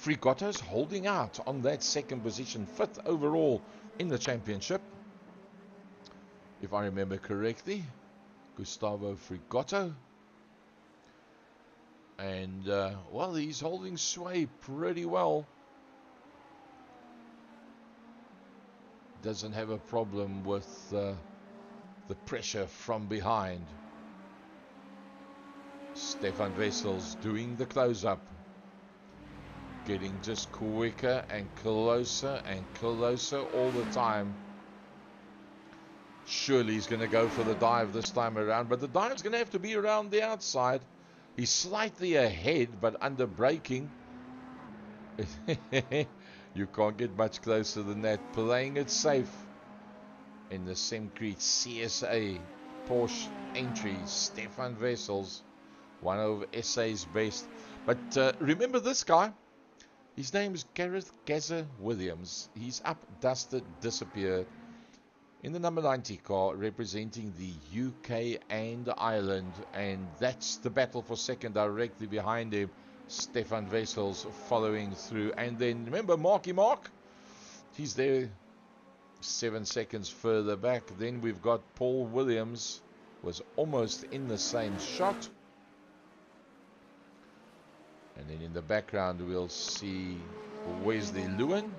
Frigotto's holding out on that second position, 5th overall in the championship. If I remember correctly, Gustavo Frigotto. And, well, he's holding sway pretty well. Doesn't have a problem with the pressure from behind. Stefan Wessels doing the close-up. Getting just quicker and closer all the time. Surely he's going to go for the dive this time around, but the dive's going to have to be around the outside. He's slightly ahead, but under braking. You can't get much closer than that. Playing it safe in the Semcrete CSA Porsche entry. Stefan Wessels, one of SA's best. But remember this guy. His name is Gareth Gazza Williams. He's up, dusted, disappeared in the number 90 car, representing the UK and Ireland, and that's the battle for second directly behind him. Stefan Wessels following through, and then remember Marky Mark, he's there 7 seconds further back. Then we've got Paul Williams, was almost in the same shot, and then in the background we'll see Wesley Lewin.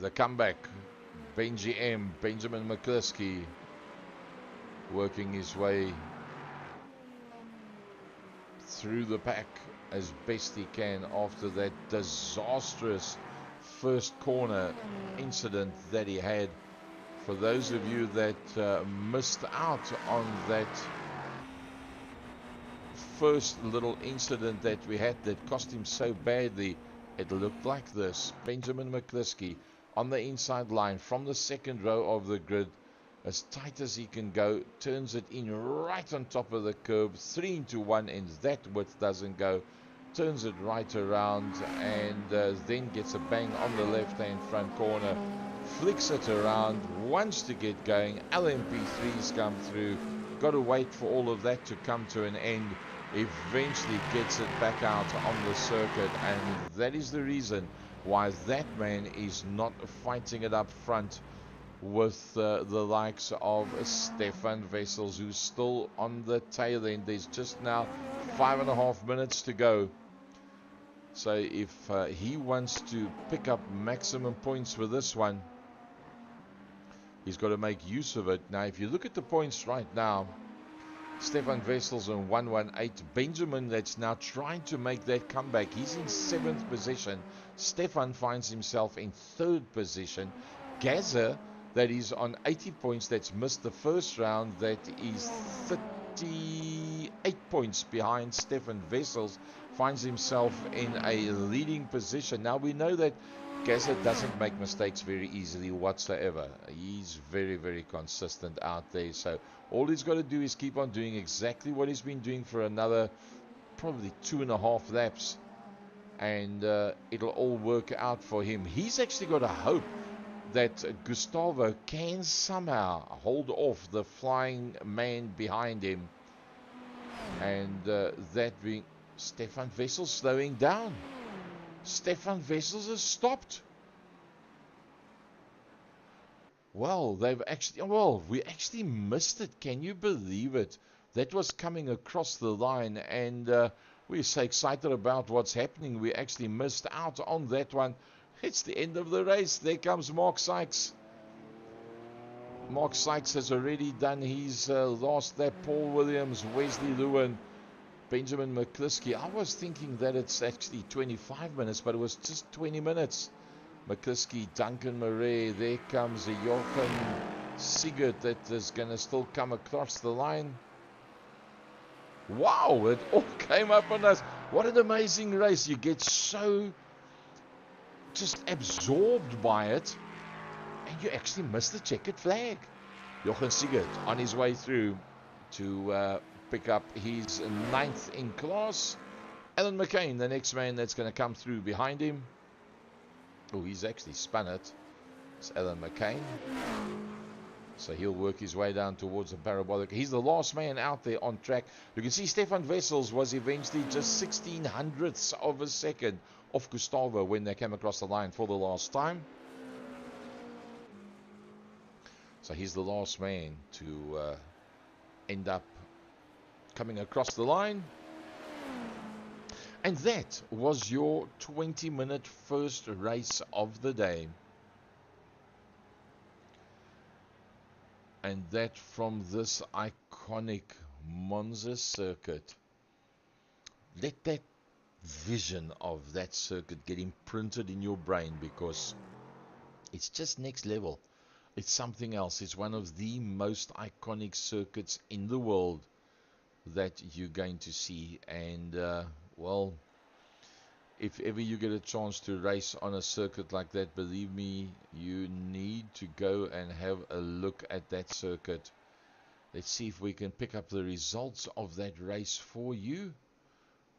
The comeback, Benji M, Benjamin McCluskey, working his way through the pack as best he can after that disastrous first corner incident that he had. For those of you that missed out on that first little incident that we had that cost him so badly, it looked like this. Benjamin McCluskey on the inside line from the second row of the grid, as tight as he can go, turns it in right on top of the curb, 3 into 1, and that width doesn't go, turns it right around, and then gets a bang on the left hand front corner, flicks it around, wants to get going. LMP3s come through, got to wait for all of that to come to an end, eventually gets it back out on the circuit, and that is the reason why that man is not fighting it up front with the likes of Stefan Wessels, who's still on the tail end. There's just now 5.5 minutes to go. So if he wants to pick up maximum points with this one, he's got to make use of it. Now, if you look at the points right now, Stefan Wessels on 118. Benjamin, that's now trying to make that comeback. He's in 7th position. Stefan finds himself in 3rd position. Gazza, that is on 80 points, that's missed the first round, that is 28 points behind Stefan Wessels, finds himself in a leading position. Now we know that Gazza doesn't make mistakes very easily whatsoever. He's very, very consistent out there. So all he's got to do is keep on doing exactly what he's been doing for another probably 2.5 laps. And it'll all work out for him. He's actually got a hope that Gustavo can somehow hold off the flying man behind him. And that being Stefan Wessels slowing down. Stefan Wessels has stopped. Well, we actually missed it. Can you believe it? That was coming across the line, and we're so excited about what's happening. We actually missed out on that one. It's the end of the race. There comes Mark Sykes. Mark Sykes has already done his last lap. Paul Williams, Wesley Lewin, Benjamin McCliskey. I was thinking that it's actually 25 minutes, but it was just 20 minutes. McCliskey, Duncan Murray, there comes a Jochen Sigurd that is going to still come across the line. Wow, it all came up on us. What an amazing race. You get so just absorbed by it, and you actually miss the checkered flag. Jochen Sigurd on his way through to pick up his 9th in class. Alan McCain, the next man that's going to come through behind him. Oh, he's actually spun it. It's Alan McCain. So he'll work his way down towards the parabolic. He's the last man out there on track. You can see Stefan Wessels was eventually just 1600ths of a second off Gustavo when they came across the line for the last time. So he's the last man to end up coming across the line. And that was your 20-minute first race of the day. And that from this iconic Monza circuit. Let that vision of that circuit get imprinted in your brain, because it's just next level. It's something else. It's one of the most iconic circuits in the world that you're going to see. And well, if ever you get a chance to race on a circuit like that, believe me, you need to go and have a look at that circuit. Let's see if we can pick up the results of that race for you.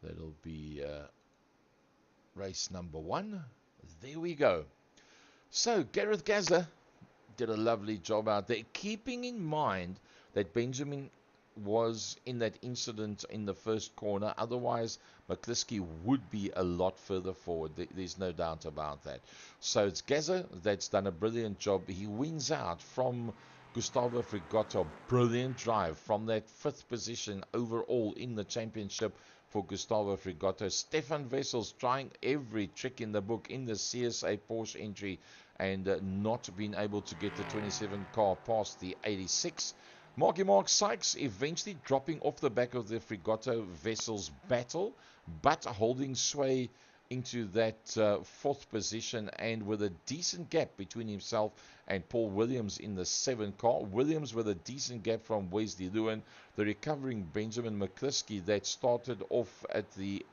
That'll be race number 1. There we go. So Gareth Gazza did a lovely job out there, keeping in mind that Benjamin was in that incident in the first corner. Otherwise, McCliskey would be a lot further forward. There's no doubt about that. So it's Gazza that's done a brilliant job. He wins out from Gustavo Frigoto. Brilliant drive from that 5th position overall in the championship for Gustavo Frigoto. Stefan Wessels trying every trick in the book in the CSA Porsche entry and not being able to get the 27 car past the 86. Mark Sykes eventually dropping off the back of the Frigoto Wessels battle, but holding sway into that 4th position, and with a decent gap between himself and Paul Williams in the 7 car. Williams with a decent gap from Wesley Lewin. The recovering Benjamin McCliskey that started off at the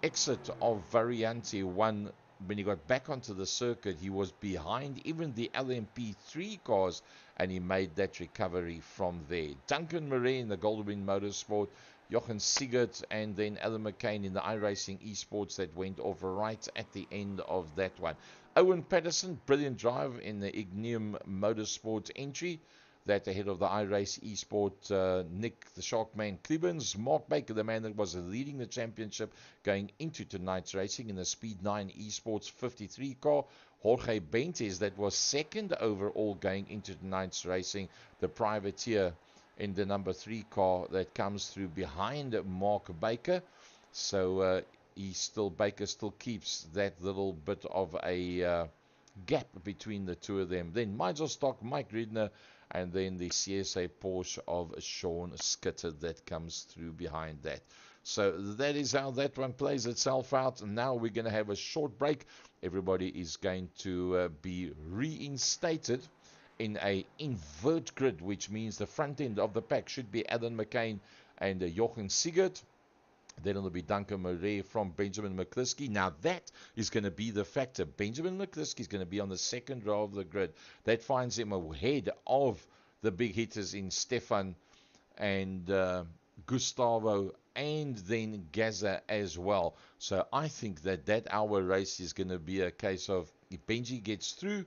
exit of Variante 1. When he got back onto the circuit, he was behind even the LMP3 cars, and he made that recovery from there. Duncan Murray in the Goldwyn Motorsport, Jochen Sigurd, and then Alan McCain in the iRacing Esports that went off right at the end of that one. Owen Patterson, brilliant drive in the Ignium Motorsport entry. That ahead of the iRace Esport, Nick the Sharkman Klebens, Mark Baker, the man that was leading the championship going into tonight's racing in the Speed 9 Esports 53 car. Jorge Bentes, that was 2nd overall going into tonight's racing, the privateer in the number 3 car that comes through behind Mark Baker. So Baker still keeps that little bit of a gap between the two of them. Then Nigel Stock, Mike Riedner, and then the CSA Porsche of Sean Skitter that comes through behind that. So that is how that one plays itself out. And now we're going to have a short break. Everybody is going to be reinstated in a invert grid, which means the front end of the pack should be Alan McCain and Jochen Sigurd. Then it'll be Duncan Murray from Benjamin McCliskey. Now that is going to be the factor. Benjamin McCliskey is going to be on the second row of the grid. That finds him ahead of the big hitters in Stefan and Gustavo, and then Gaza as well. So I think that hour race is going to be a case of if Benji gets through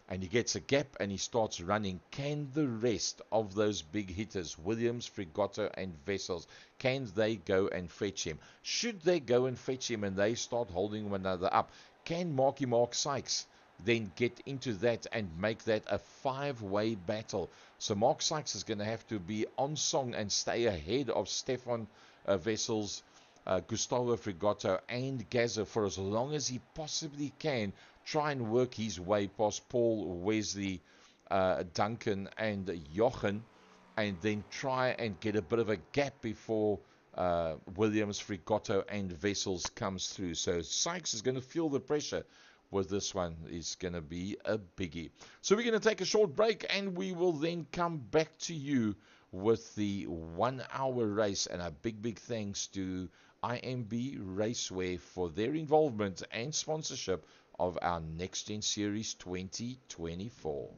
and he gets a gap and he starts running, can the rest of those big hitters, Williams, Frigato, and Vessels, can they go and fetch him? Should they go and fetch him and they start holding one another up, can Mark Sykes then get into that and make that a 5-way battle? So Mark Sykes is going to have to be on song and stay ahead of Stefan Vessels, Gustavo Frigato, and Gaza for as long as he possibly can. Try and work his way past Paul, Wesley, Duncan, and Jochen, and then try and get a bit of a gap before Williams, Frigato, and Vessels comes through. So Sykes is going to feel the pressure with this one. Is going to be a biggie. So we're going to take a short break, and we will then come back to you with the 1 hour race. And a big thanks to IMB Raceway for their involvement and sponsorship of our Nxtgen Series 2024.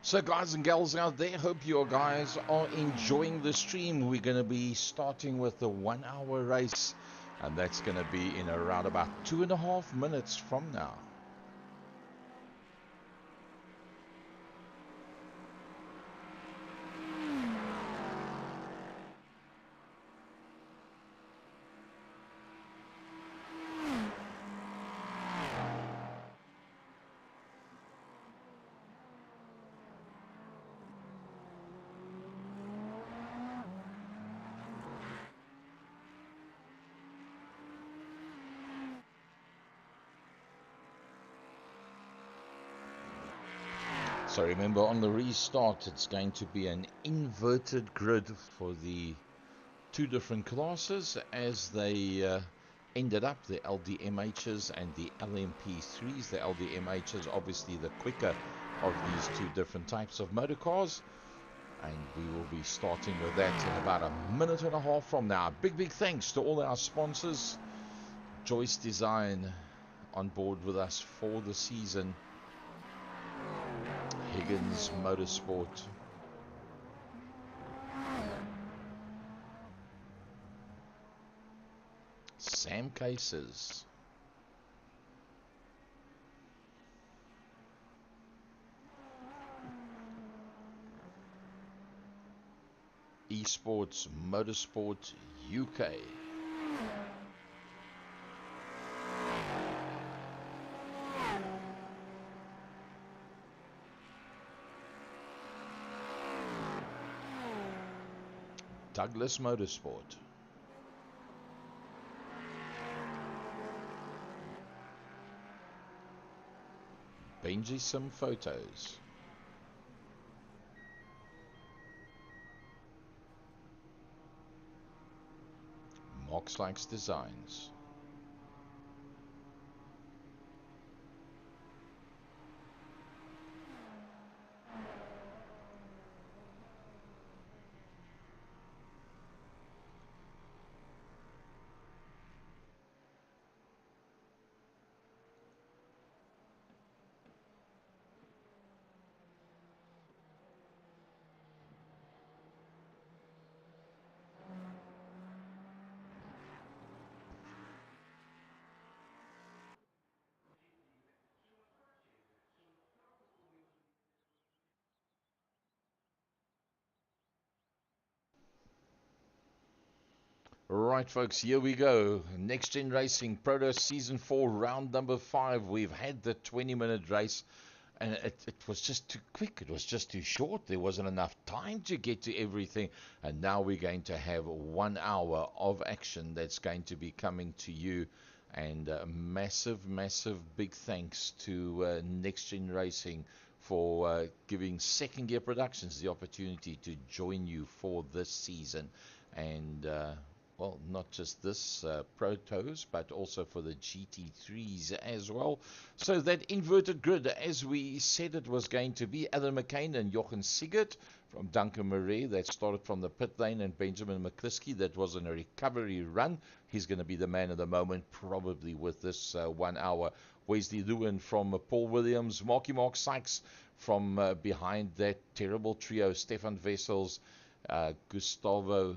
So guys and gals out there, hope you guys are enjoying the stream. We're going to be starting with the 1 hour race, and that's going to be in around about 2.5 minutes from now. So remember, on the restart, it's going to be an inverted grid for the two different classes as they ended up, the LMdHs and the LMP3s. The LMdHs, obviously the quicker of these two different types of motor cars. And we will be starting with that in about 1.5 minutes from now. Big thanks to all our sponsors. Joyce Design on board with us for the season. Higgins Motorsport. Sam Cases. Esports Motorsport UK. Douglas Motorsport. Benji Sim Photos. Mox Likes Designs. Right, folks, here we go. Nxtgen Racing Proto Season 4, round number 5. We've had the 20-minute race, and it was just too quick. It was just too short. There wasn't enough time to get to everything. And now we're going to have 1 hour of action that's going to be coming to you. And massive big thanks to Nxtgen Racing for giving Second Gear Productions the opportunity to join you for this season. And well, not just this Protos, but also for the GT3s as well. So that inverted grid, as we said it was going to be, Alan McCain and Jochen Sigert from Duncan Murray, that started from the pit lane, and Benjamin McCliskey, that was in a recovery run. He's going to be the man of the moment, probably with this 1 hour. Wesley Lewin from Paul Williams, Marky Mark Sykes from behind that terrible trio, Stefan Wessels, Gustavo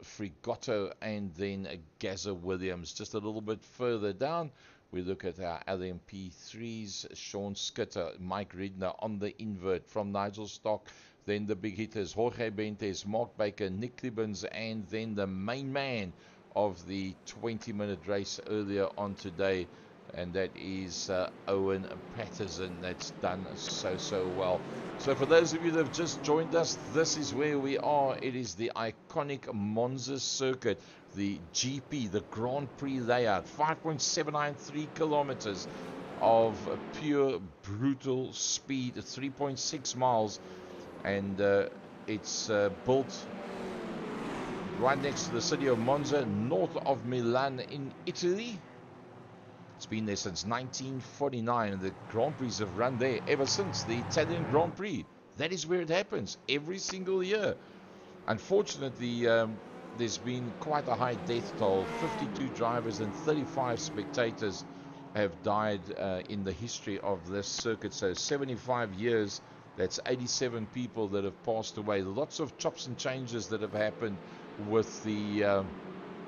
Frigotto, and then Gaza Williams. Just a little bit further down, we look at our LMP3s, Sean Skitter, Mike Ridner on the invert from Nigel Stock, then the big hitters, Jorge Bentes, Mark Baker, Nick Clibbins, and then the main man of the 20-minute race earlier on today, and that is Owen Patterson. That's done so well. So for those of you that have just joined us, this is where we are. It is the iconic Monza circuit, the GP, the Grand Prix layout, 5.793 kilometers of pure brutal speed, 3.6 miles, and it's built right next to the city of Monza, north of Milan in Italy. It's been there since 1949. The Grand Prix have run there ever since the Italian Grand Prix. That is where it happens every single year. Unfortunately, there's been quite a high death toll. 52 drivers and 35 spectators have died in the history of this circuit. So 75 years, that's 87 people that have passed away. Lots of chops and changes that have happened with the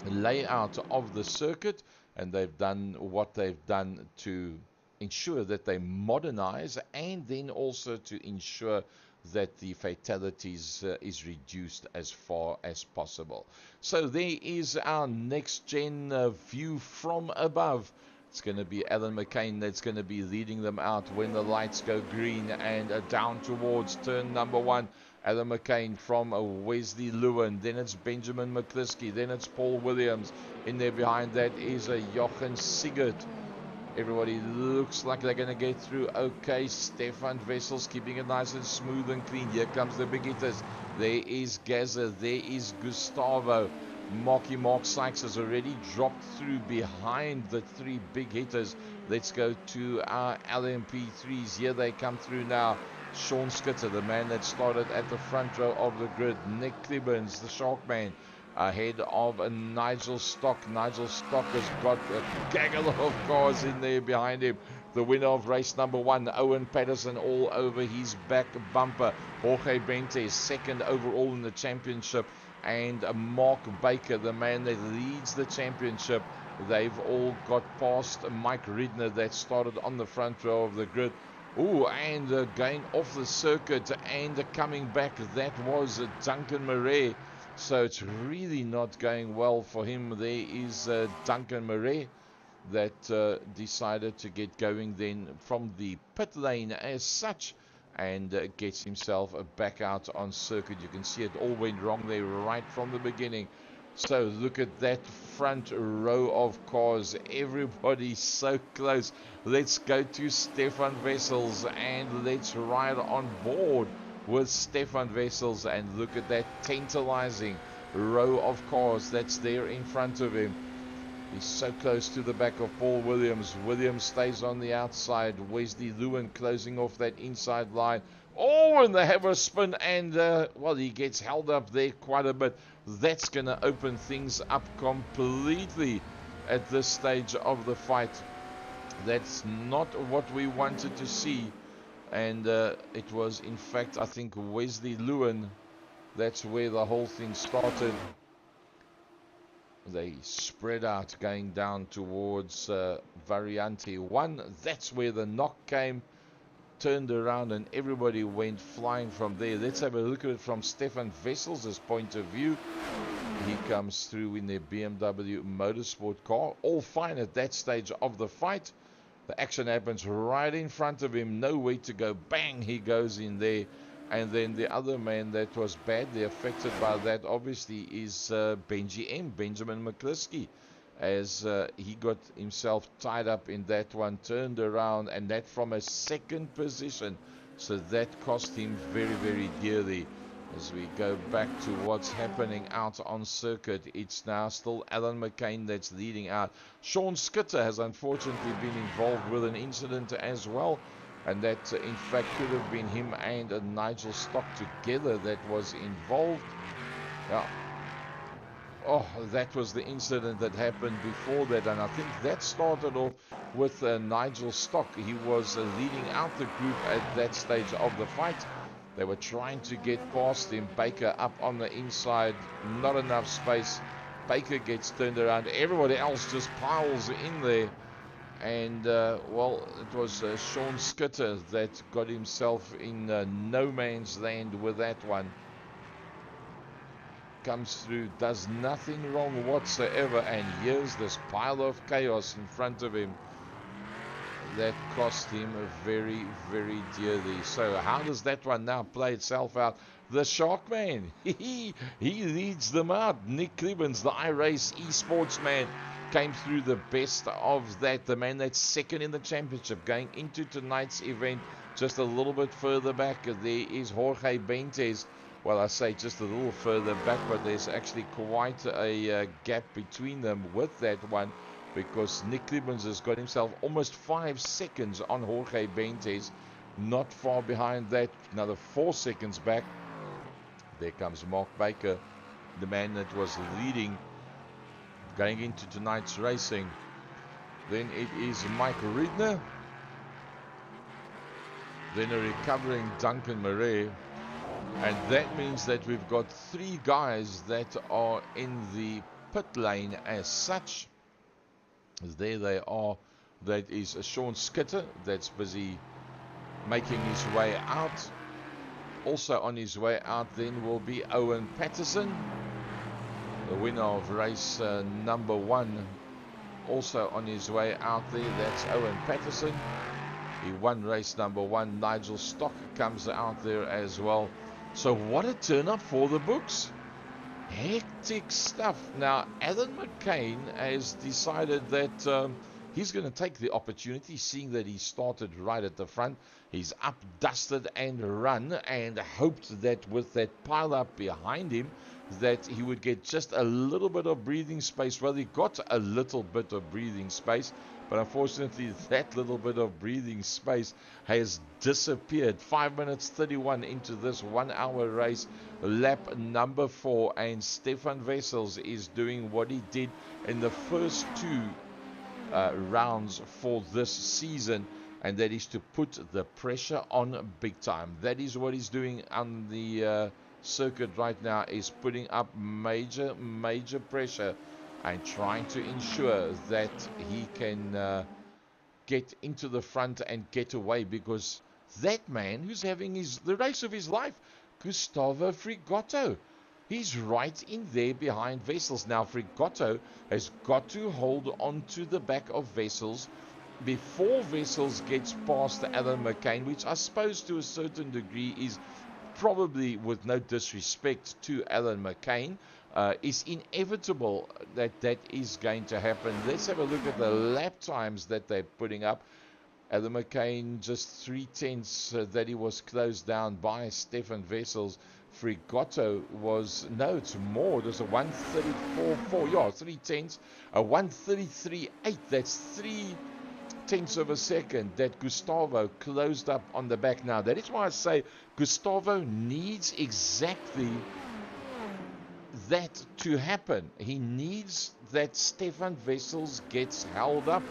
layout of the circuit, and they've done what they've done to ensure that they modernize, and then also to ensure that the fatalities is reduced as far as possible. So there is our Nxtgen view from above. It's going to be Alan McCain that's going to be leading them out when the lights go green, and down towards turn number 1. Alan McCain from Wesley Lewin, then it's Benjamin McCliskey, then it's Paul Williams. In there behind that is Jochen Sigurd. Everybody looks like they're going to get through okay. Stefan Wessels keeping it nice and smooth and clean. Here comes the big hitters. There is Gaza. There is Gustavo. Mark Sykes has already dropped through behind the 3 big hitters. Let's go to our LMP3s. Here they come through now. Sean Skitter, the man that started at the front row of the grid. Nick Clibbins, the Sharkman, ahead of Nigel Stock. Nigel Stock has got a gaggle of cars in there behind him. The winner of race number 1, Owen Patterson, all over his back bumper. Jorge Bentes, second overall in the championship. And Mark Baker, the man that leads the championship. They've all got past Mike Ridner that started on the front row of the grid. Oh, and going off the circuit and coming back, that was Duncan Murray. So it's really not going well for him. There is Duncan Murray that decided to get going then from the pit lane as such, and gets himself back out on circuit. You can see it all went wrong there right from the beginning. So look at that front row of cars. Everybody's so close. Let's go to Stefan Wessels and let's ride on board with Stefan Wessels, and look at that tantalizing row of cars that's there in front of him. He's so close to the back of Paul Williams. Williams stays on the outside. Wesley Lewin closing off that inside line. Oh, and they have a spin, and well, he gets held up there quite a bit. That's going to open things up completely at this stage of the fight. That's not what we wanted to see. And it was, in fact, I think Wesley Lewin. That's where the whole thing started. They spread out going down towards Variante 1. That's where the knock came. Turned around and everybody went flying from there. Let's have a look at it from Stefan Wessels' point of view. He comes through in their BMW Motorsport car. All fine at that stage of the fight. The action happens right in front of him. No way to go. Bang, he goes in there. And then the other man that was badly affected by that, obviously, is Benjamin McCliskey, as he got himself tied up in that one, turned around, and that from a second position. So that cost him very, very dearly. As we go back to what's happening out on circuit, it's now still Alan McCain that's leading out. Sean Skitter has unfortunately been involved with an incident as well. And that, in fact, could have been him and Nigel Stock together that was involved. Yeah. Oh, that was the incident that happened before that. And I think that started off with Nigel Stock. He was leading out the group at that stage of the fight. They were trying to get past him. Baker up on the inside. Not enough space. Baker gets turned around. Everybody else just piles in there. And, well, it was Sean Skitter that got himself in no man's land with that one. Comes through, does nothing wrong whatsoever, and here's this pile of chaos in front of him. That cost him very, very dearly. So how does that one now play itself out? The Sharkman, he leads them out. Nick Clibbins, the iRace eSports man, came through the best of that. The man that's second in the championship going into tonight's event. Just a little bit further back, there is Jorge Bentes. Well, I say just a little further back, but there's actually quite a gap between them with that one. because Nick Clemens has got himself almost 5 seconds on Jorge Benitez. Not far behind that, another 4 seconds back. There comes Mark Baker, the man that was leading going into tonight's racing. Then it is Mike Riedner. Then a recovering Duncan Murray. And that means that we've got 3 guys that are in the pit lane as such. There they are. That is Sean Skitter that's busy making his way out. Also on his way out then will be Owen Patterson, the winner of race number 1. Also on his way out there, that's Owen Patterson. He won race number 1. Nigel Stock comes out there as well. So what a turn up for the books. Hectic stuff. Now, Alan McCain has decided that he's going to take the opportunity, seeing that he started right at the front. He's up, dusted, and run, and hoped that with that pile up behind him, that he would get just a little bit of breathing space. Well, he got a little bit of breathing space, but unfortunately that little bit of breathing space has disappeared. 5 minutes 31 into this 1 hour race, lap number 4, and Stefan Wessels is doing what he did in the first 2 rounds for this season, and that is to put the pressure on big time. That is what he's doing on the circuit right now, is putting up major pressure and trying to ensure that he can get into the front and get away, because that man who's having the race of his life, Gustavo Frigotto, he's right in there behind Wessels. Now Frigotto has got to hold on to the back of Wessels before Wessels gets past Alan McCain, which I suppose to a certain degree is probably, with no disrespect to Alan McCain, is inevitable that is going to happen. Let's have a look at the lap times that they're putting up. Alan McCain just 3/10 that he was closed down by Stefan Wessels. Frigotto was, no, it's more. There's a 1:34.4, yeah, 3/10, a 1:33.8. That's 3/10 of a second that Gustavo closed up on the back. Now, that is why I say Gustavo needs exactly that to happen. He needs that Stefan Wessels gets held up.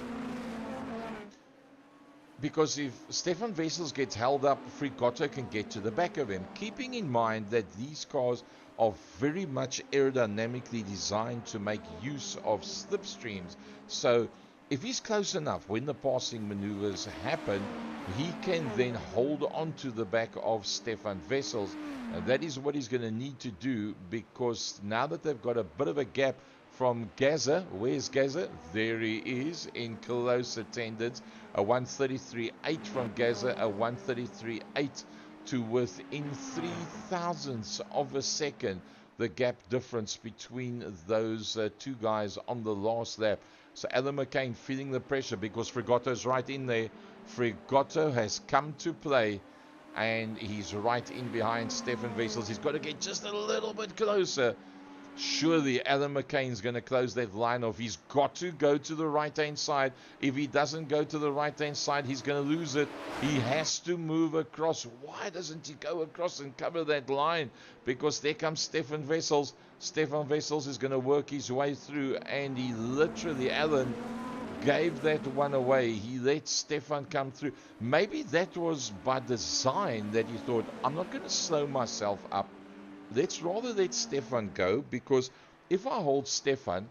Because if Stefan Wessels gets held up, Frigotto can get to the back of him. Keeping in mind that these cars are very much aerodynamically designed to make use of slipstreams. So if he's close enough when the passing maneuvers happen, he can then hold on to the back of Stefan Wessels. And that is what he's going to need to do, because now that they've got a bit of a gap from Gaza, where's Gaza? There he is in close attendance. A 1:33.8 from Gaza, a 1:33.8 to within 0.003 of a second. The gap difference between those 2 guys on the last lap. So Alan McCain feeling the pressure because Frigotto's right in there. Frigotto has come to play, and he's right in behind Stefan Wessels. He's got to get just a little bit closer. Surely Alan McCain's going to close that line off. He's got to go to the right-hand side. If he doesn't go to the right-hand side, he's going to lose it. He has to move across. Why doesn't he go across and cover that line? Because there comes Stefan Wessels. Stefan Wessels is going to work his way through, and he literally, Alan, gave that one away. He let Stefan come through. Maybe that was by design, that he thought, I'm not going to slow myself up. Let's rather let Stefan go, because if I hold Stefan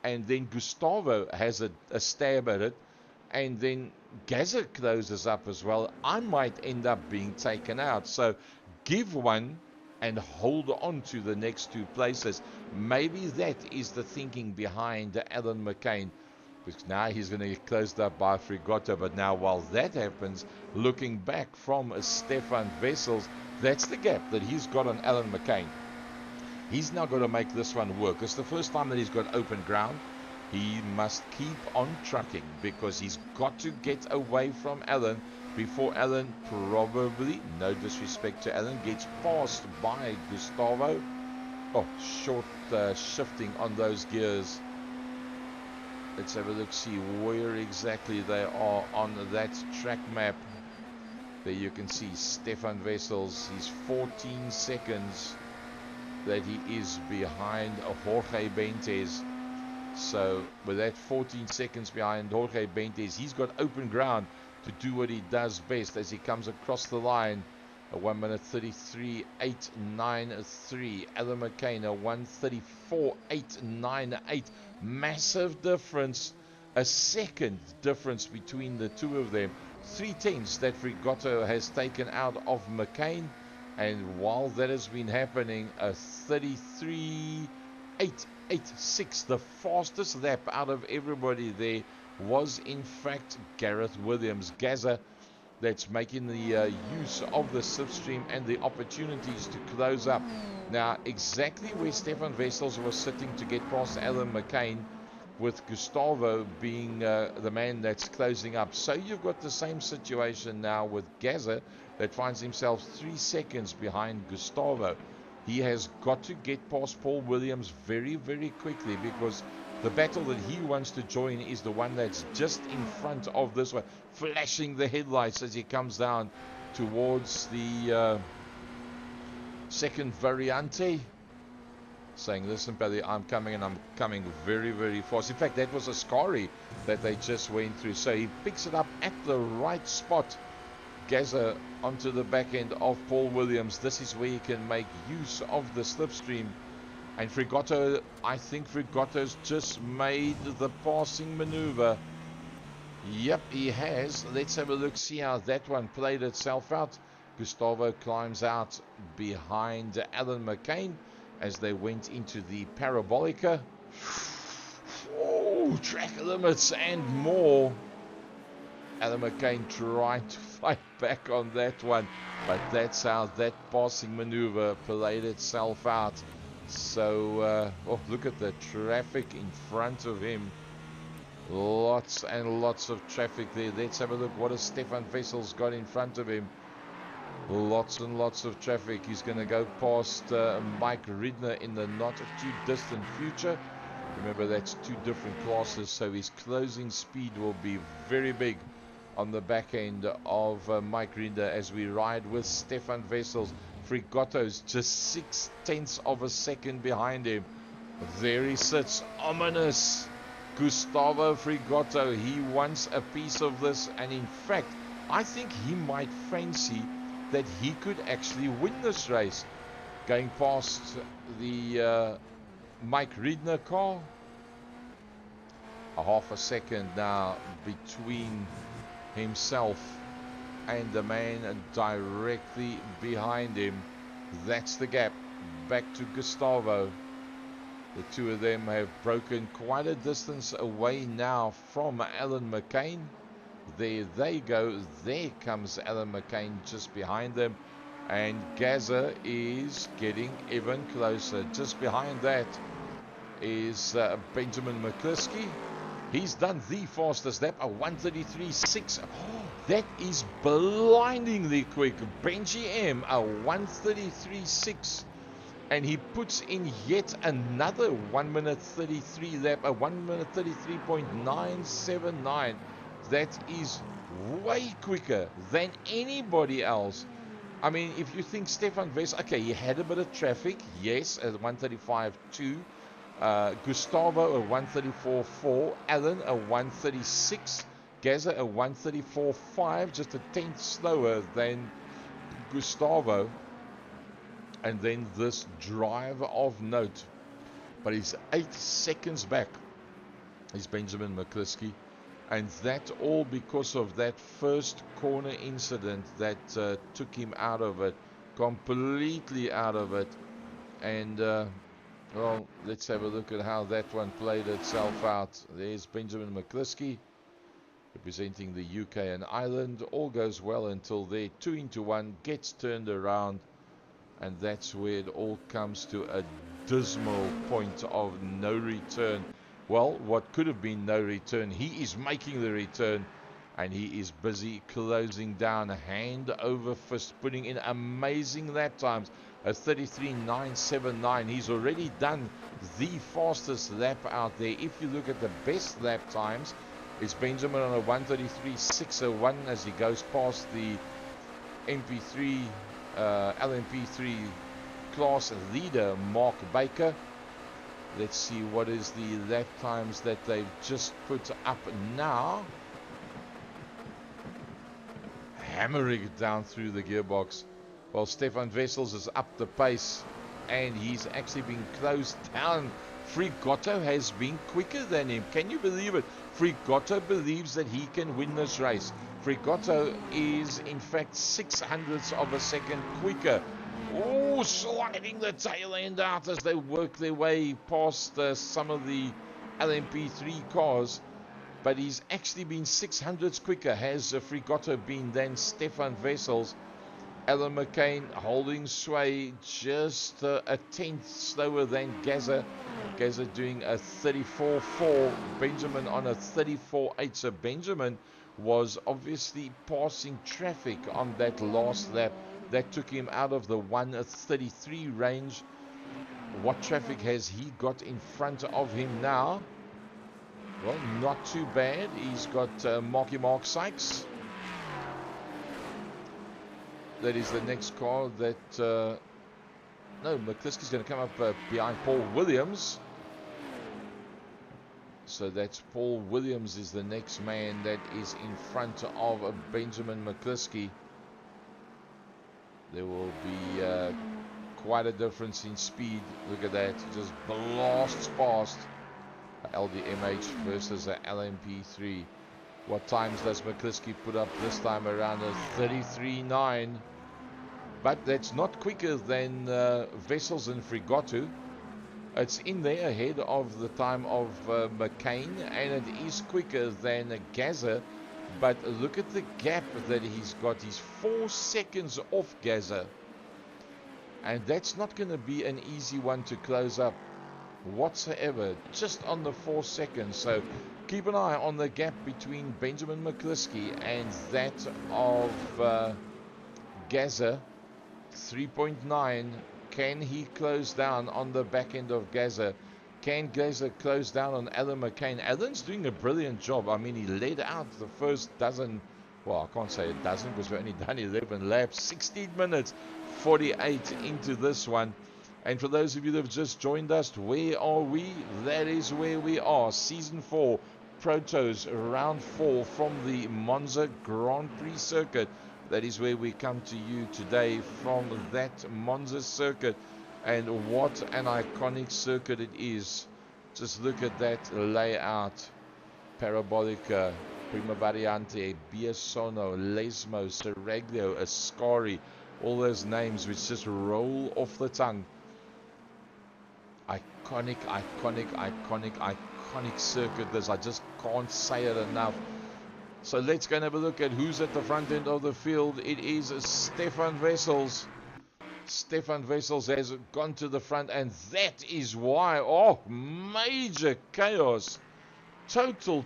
and then Gustavo has a stab at it, and then Gaza closes up as well, I might end up being taken out. So give one and hold on to the next 2 places. Maybe that is the thinking behind Alan McCain, because now he's going to get closed up by Frigotto. But now while that happens, looking back from Stefan Wessels, that's the gap that he's got on Alan McCain. He's now got to make this one work. It's the first time that he's got open ground. He must keep on trucking, because he's got to get away from Alan before Alan, probably, no disrespect to Alan, gets passed by Gustavo. Oh, short shifting on those gears. Let's have a look, see where exactly they are on that track map. There you can see Stefan Wessels. He's 14 seconds that he is behind Jorge Benitez. So with that 14 seconds behind Jorge Benitez, he's got open ground to do what he does best as he comes across the line. A 1:33.893. Alan McCain, a 1:34.898. Massive difference. A second difference between the two of them. 3/10 that Frigoto has taken out of McCain. And while that has been happening, a 33.886, the fastest lap out of everybody there, was in fact Gareth Williams. Gazza, that's making the use of the slipstream and the opportunities to close up. Now, exactly where Stefan Wessels was sitting to get past Alan McCain, with Gustavo being the man that's closing up. So you've got the same situation now with Gazza, that finds himself 3 seconds behind Gustavo. He has got to get past Paul Williams very, very quickly, because the battle that he wants to join is the one that's just in front of this one, flashing the headlights as he comes down towards the second variante, saying, listen, Paddy, I'm coming, and I'm coming very, very fast. In fact, that was a Scari that they just went through. So he picks it up at the right spot. Gazza onto the back end of Paul Williams. This is where he can make use of the slipstream. And Frigoto, I think Frigoto's just made the passing maneuver. Yep, he has. Let's have a look, see how that one played itself out. Gustavo climbs out behind Alan McCain as they went into the Parabolica. Oh, track limits and more. Alan McCain trying to fight back on that one, but that's how that passing maneuver played itself out. So, oh, look at the traffic in front of him. Lots and lots of traffic there. Let's have a look. What has Stefan Wessels got in front of him? Lots and lots of traffic. He's going to go past Mike Ridner in the not too distant future. Remember, that's two different classes, so his closing speed will be very big on the back end of Mike Ridner as we ride with Stefan Wessels. Frigoto's just 0.6 of a second behind him. There he sits, ominous. Gustavo Frigoto, he wants a piece of this, and in fact, I think he might fancy that he could actually win this race, going past the Mike Ridner car. A half a second now between himself and the man directly behind him. That's the gap back to Gustavo. The two of them have broken quite a distance away now from Alan McCain. There they go. There comes Alan McCain just behind them, and Gazza is getting even closer. Just behind that is Benjamin McCliskey. He's done the fastest lap, a 1:33.6. Oh, that is blindingly quick. Benji M, a 1:33.6. And he puts in yet another 1:33 lap, a 1:33.979. That is way quicker than anybody else. I mean, if you think Stefan Wessels, okay, he had a bit of traffic, yes, at 1:35.2. Gustavo a 1:34.4, Alan a 1:36, Gazza a 1:34.5, just a tenth slower than Gustavo. And then this driver of note, but he's 8 seconds back, is Benjamin McCliskey, and that all because of that first corner incident that took him out of it, completely out of it. And well, let's have a look at how that one played itself out. There's Benjamin McCliskey representing the UK and Ireland. All goes well until there, 2-1 gets turned around, and that's where it all comes to a dismal point of no return. Well, what could have been no return, he is making the return, and he is busy closing down hand over fist, putting in amazing lap times. a 33.979. He's already done the fastest lap out there. If you look at the best lap times, it's Benjamin on a 1:33.601 as he goes past the MP3 LMP3 class leader Mark Baker. Let's see what is the lap times that they've just put up now. Hammering it down through the gearbox. Well, Stefan Wessels is up the pace and he's actually been closed down. Frigotto has been quicker than him. Can you believe it? Frigotto believes that he can win this race. Frigotto is in fact 600ths of a second quicker. Oh, sliding the tail end out as they work their way past some of the LMP3 cars. But he's actually been 600ths quicker, has Frigotto been, than Stefan Wessels. Alan McCain holding sway just a tenth slower than Gaza. Gaza doing a 34.4, Benjamin on a 34.8. So Benjamin was obviously passing traffic on that last lap. That took him out of the 1:33 range. What traffic has he got in front of him now? Well, not too bad. He's got Mark Sykes. That is the next car that... no, McCliskey's going to come up behind Paul Williams. So that's Paul Williams is the next man that is in front of Benjamin McCliskey. There will be quite a difference in speed. Look at that. Just blasts past LMdH versus a LMP3. What times does McCliskey put up this time around? A 33.9. But that's not quicker than Wessels and Frigotto. It's in there ahead of the time of McCain, and it is quicker than Gaza. But look at the gap that he's got. He's 4 seconds off Gaza. And that's not going to be an easy one to close up whatsoever. Just on the 4 seconds. So keep an eye on the gap between Benjamin McCliskey and that of Gaza. 3.9. Can he close down on the back end of Gaza? Can Gaza close down on Alan McCain? Alan's doing a brilliant job. I mean, he led out the first dozen. Well, I can't say a dozen because we've only done 11 laps. 16 minutes 48 into this one. And for those of you that have just joined us, where are we? That is where we are. Season 4, Protos, round 4 from the Monza Grand Prix circuit. That is where we come to you today from that Monza circuit. And what an iconic circuit it is. Just look at that layout. Parabolica, Prima Variante, Biasono, Lesmo, Seraglio, Ascari. All those names which just roll off the tongue. Iconic, iconic, iconic, iconic circuit this. I just can't say it enough. So let's go and have a look at who's at the front end of the field. It is Stefan Wessels. Stefan Wessels has gone to the front, and that is why. Oh, major chaos. Total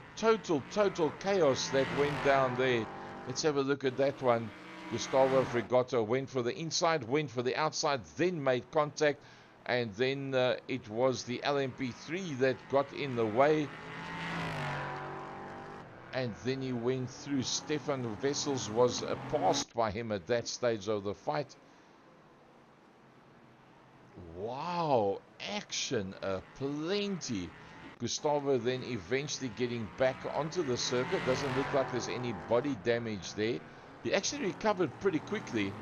chaos that went down there. Let's have a look at that one. Gustavo Frigotto went for the inside, went for the outside, then made contact. And then it was the LMP3 that got in the way. And then he went through. Stefan Wessels was passed by him at that stage of the fight. Wow, action plenty. Gustavo then eventually getting back onto the circuit. Doesn't look like there's any body damage there. He actually recovered pretty quickly.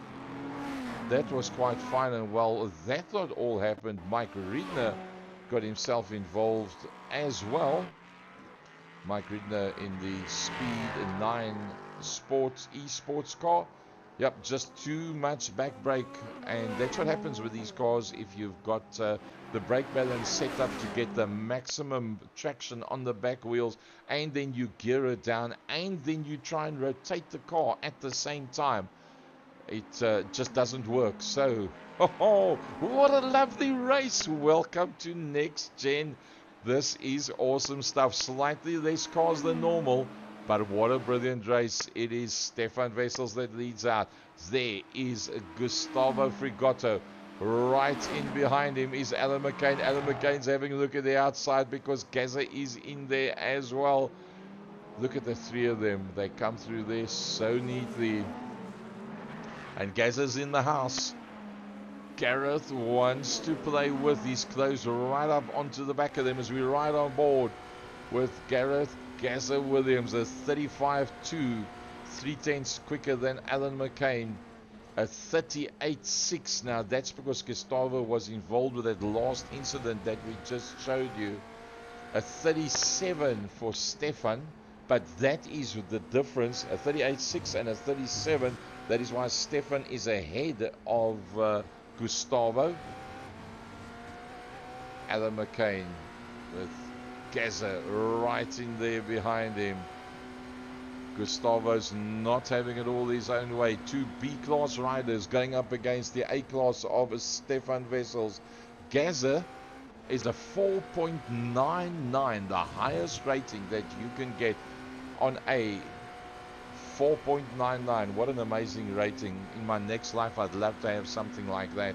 That was quite fine and well. That not all happened. Mike Riedner got himself involved as well. Mike Riedner in the Speed 9 Sports eSports car. Yep, just too much back brake, and that's what happens with these cars if you've got the brake balance set up to get the maximum traction on the back wheels, and then you gear it down, and then you try and rotate the car at the same time. It just doesn't work. So, oh, what a lovely race. Welcome to Nxtgen. This is awesome stuff. Slightly less cars than normal, but what a brilliant race. It is Stefan Wessels that leads out. There is Gustavo Frigotto Right in behind him is Alan McCain. Alan McCain's having a look at the outside because Gaza is in there as well. Look at the three of them. They come through there so neatly. And Gaza's in the house. Gareth wants to play with. He's close right up onto the back of them as we ride on board with Gareth Gaza Williams, a 35.2, 3/10 quicker than Alan McCain. A 38.6. Now that's because Gustavo was involved with that last incident that we just showed you. A 37 for Stefan, but that is the difference. A 38.6 and a 37. That is why Stefan is ahead of Gustavo. Alan McCain with Gaza right in there behind him. Gustavo's not having it all his own way. Two B-class riders going up against the A-class of Stefan Wessels. Gaza is a 4.99, the highest rating that you can get on A. 4.99. What an amazing rating. In my next life, I'd love to have something like that.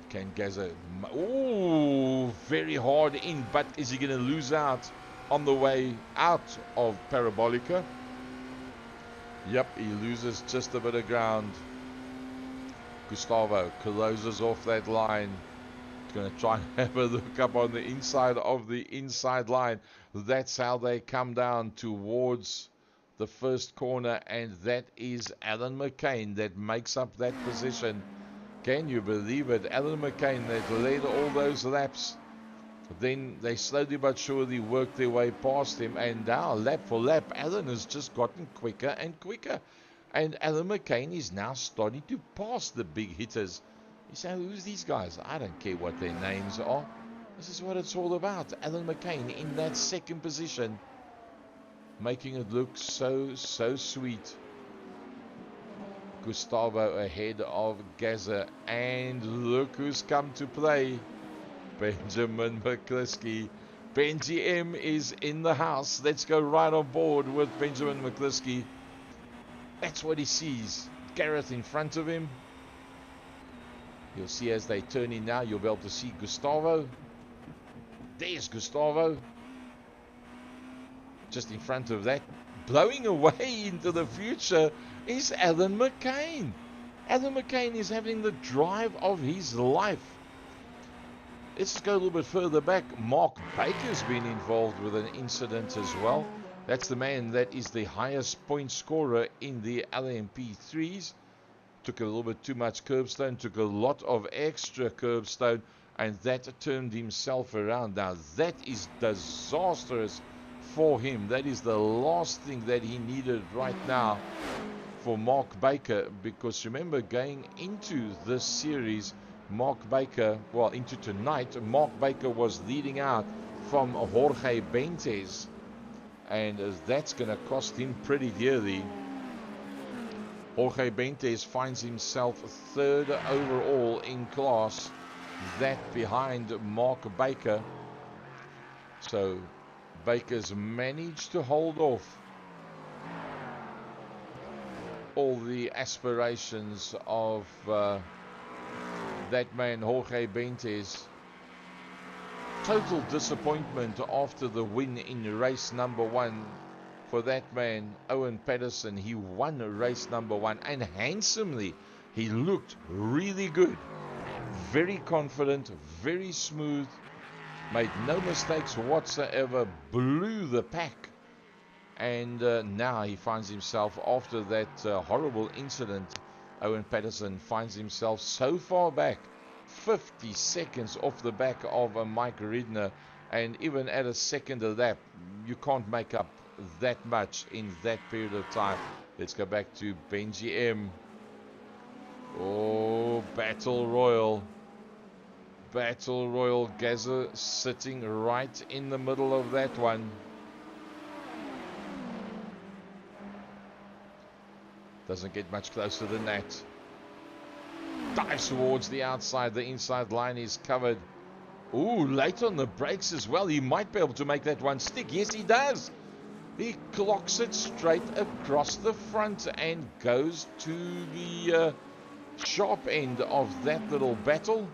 Can Gaza... Oh, very hard in, but is he going to lose out on the way out of Parabolica? Yep, he loses just a bit of ground. Gustavo closes off that line. He's going to try and have a look up on the inside of the inside line. That's how they come down towards the first corner, and that is Alan McCain that makes up that position. Can you believe it? Alan McCain that led all those laps. Then they slowly but surely worked their way past him, and now lap for lap Alan has just gotten quicker and quicker, and Alan McCain is now starting to pass the big hitters. You say, who's these guys? I don't care what their names are. This is what it's all about. Alan McCain in that second position, making it look so sweet. Gustavo ahead of Gaza, and look who's come to play. Benjamin McCliskey. Benji M is in the house. Let's go right on board with Benjamin McCliskey. That's what he sees. Gareth in front of him. You'll see as they turn in now, you'll be able to see Gustavo. There's Gustavo. Just in front of that, blowing away into the future, is Alan McCain. Alan McCain is having the drive of his life. Let's go a little bit further back. Mark Baker's been involved with an incident as well. That's the man that is the highest point scorer in the LMP3s. Took a little bit too much curbstone, took a lot of extra curbstone, and that turned himself around. Now that is disastrous for him. That is the last thing that he needed right now for Mark Baker, because remember, going into this series, Mark Baker, well, into tonight, Mark Baker was leading out from Jorge Benitez, and that's going to cost him pretty dearly. Jorge Benitez finds himself third overall in class, that behind Mark Baker. So Baker's managed to hold off all the aspirations of that man Jorge Benitez. Total disappointment after the win in race number 1 for that man Owen Patterson. He won race number 1, and handsomely. He looked really good, very confident, very smooth, made no mistakes whatsoever, blew the pack. And now he finds himself, after that horrible incident, Owen Patterson finds himself so far back, 50 seconds off the back of Mike Ridner. And even at a second of lap, you can't make up that much in that period of time. Let's go back to Benji M. Oh, Battle Royal. Battle Royal. Gaza sitting right in the middle of that one. Doesn't get much closer than that. Dives towards the outside. The inside line is covered. Ooh, late on the brakes as well. He might be able to make that one stick. Yes, he does. He clocks it straight across the front and goes to the sharp end of that little battle.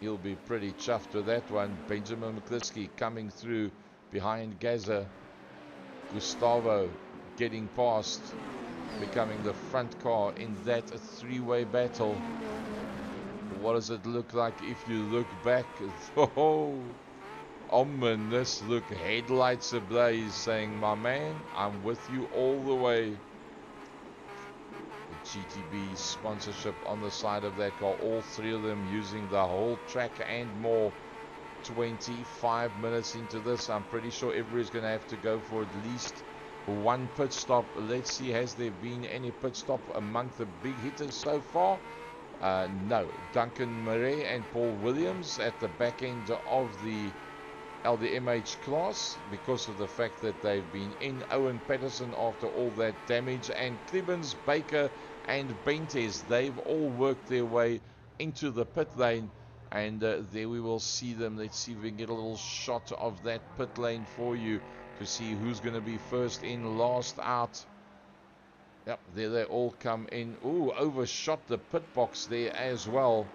He'll be pretty chuffed with that one. Benjamin McCliskey coming through behind Gaza. Gustavo getting past, becoming the front car in that three-way battle. What does it look like if you look back? Oh, ominous look, headlights ablaze, saying, my man, I'm with you all the way. The GTB sponsorship on the side of that car, all three of them using the whole track and more. 25 minutes into this, I'm pretty sure everybody's going to have to go for at least one pit stop. Let's see, has there been any pit stop among the big hitters so far? No. Duncan Murray and Paul Williams at the back end of the LMdH class, because of the fact that they've been in. Owen Patterson after all that damage, and Clibbins, Baker and Bentes, they've all worked their way into the pit lane, and there we will see them. Let's see if we can get a little shot of that pit lane for you to see who's going to be first in, last out. Yep, there they all come in. Ooh, overshot the pit box there as well.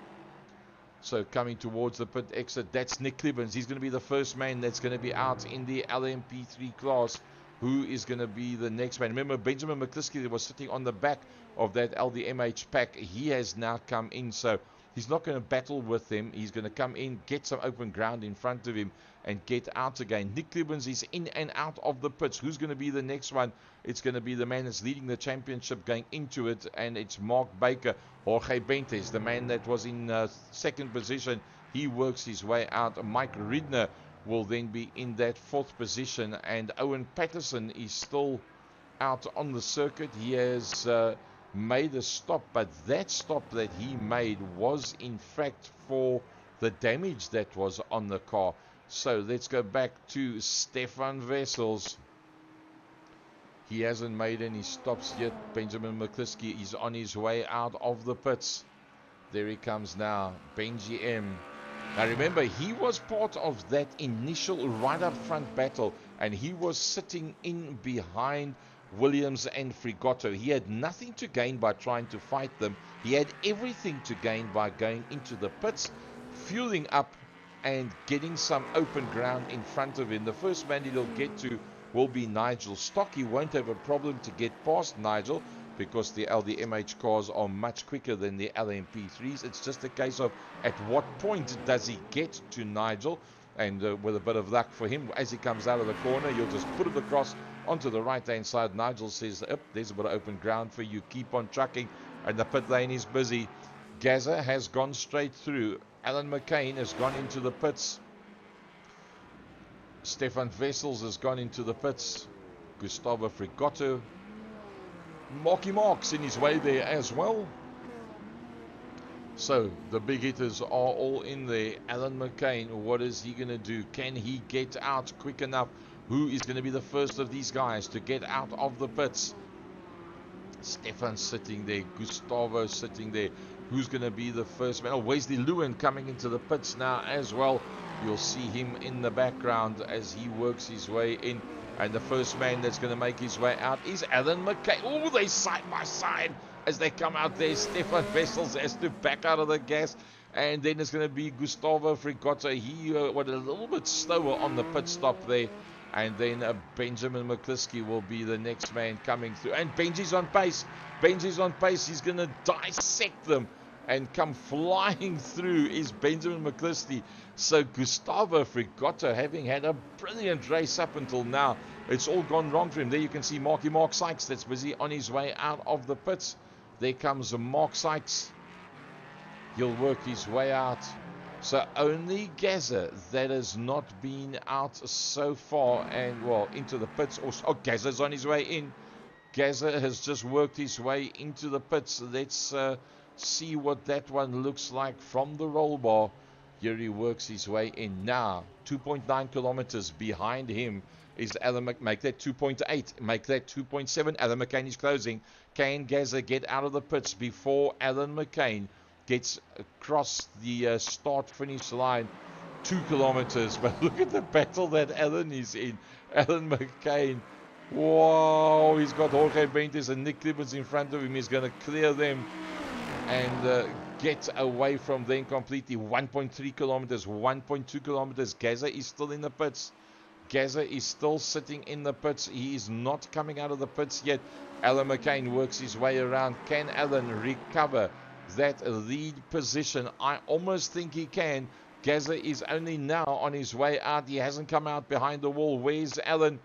So coming towards the pit exit, that's Nick Clibbins. He's going to be the first man that's going to be out in the LMP3 class. Who is going to be the next man? Remember, Benjamin McCliskey was sitting on the back of that LMdH pack. He has now come in, so he's not going to battle with him. He's going to come in, get some open ground in front of him, and get out again. Nick Clibbins is in and out of the pits. Who's going to be the next one? It's going to be the man that's leading the championship going into it, and it's Mark Baker. Jorge Bentes, the man that was in second position, he works his way out. Mike Ridner will then be in that fourth position, and Owen Patterson is still out on the circuit. He has made a stop, but that stop that he made was in fact for the damage that was on the car. So let's go back to Stefan Wessels. He hasn't made any stops yet. Benjamin McCliskey is on his way out of the pits. There he comes now, Benji M. Now remember, he was part of that initial right up front battle, and he was sitting in behind Williams and Frigotto. He had nothing to gain by trying to fight them. He had everything to gain by going into the pits, fueling up and getting some open ground in front of him. The first man he'll get to will be Nigel Stock. He won't have a problem to get past Nigel, because the LMdH cars are much quicker than the LMP3s. It's just a case of at what point does he get to Nigel, and with a bit of luck for him, as he comes out of the corner, you'll just put it across onto the right hand side. Nigel says, there's a bit of open ground for you, keep on trucking, and the pit lane is busy. Gaza has gone straight through. Alan McCain has gone into the pits. Stefan Wessels has gone into the pits. Gustavo Frigotto, Marky Mark's in his way there as well. So the big hitters are all in there. Alan McCain, what is he going to do? Can he get out quick enough? Who is going to be the first of these guys to get out of the pits? Stefan sitting there, Gustavo sitting there. Who's going to be the first man? Oh, Wesley Lewin coming into the pits now as well. You'll see him in the background as he works his way in. And the first man that's going to make his way out is Alan McCain. Oh, they side by side as they come out there. Stefan Wessels has to back out of the gas. And then it's going to be Gustavo Frigotto. He went a little bit slower on the pit stop there. And then Benjamin McCliskey will be the next man coming through. And Benji's on pace. Benji's on pace. He's going to dissect them. And come flying through is Benjamin McCliskey. So Gustavo Frigotto, having had a brilliant race up until now, it's all gone wrong for him. There you can see Mark Sykes that's busy on his way out of the pits. There comes Mark Sykes. He'll work his way out. So only Gaza that has not been out so far, and well, into the pits. Oh, Gaza's on his way in. Gaza has just worked his way into the pits. Let's see what that one looks like from the roll bar. Here he works his way in now. 2.9 kilometers behind him is Alan McCain. Make that 2.8. Make that 2.7. Alan McCain is closing. Can Gaza get out of the pits before Alan McCain gets across the start-finish line? 2 kilometers. But look at the battle that Alan is in. Alan McCain. Wow, he's got Jorge Bentes and Nick Clibbins in front of him. He's going to clear them. and get away from them completely. 1.3 kilometers, 1.2 kilometers. Gaza is still in the pits. Gaza is still sitting in the pits. He is not coming out of the pits yet. Alan McCain works his way around. Can Alan recover that lead position? I almost think he can. Gaza is only now on his way out. He hasn't come out behind the wall. Where's Alan?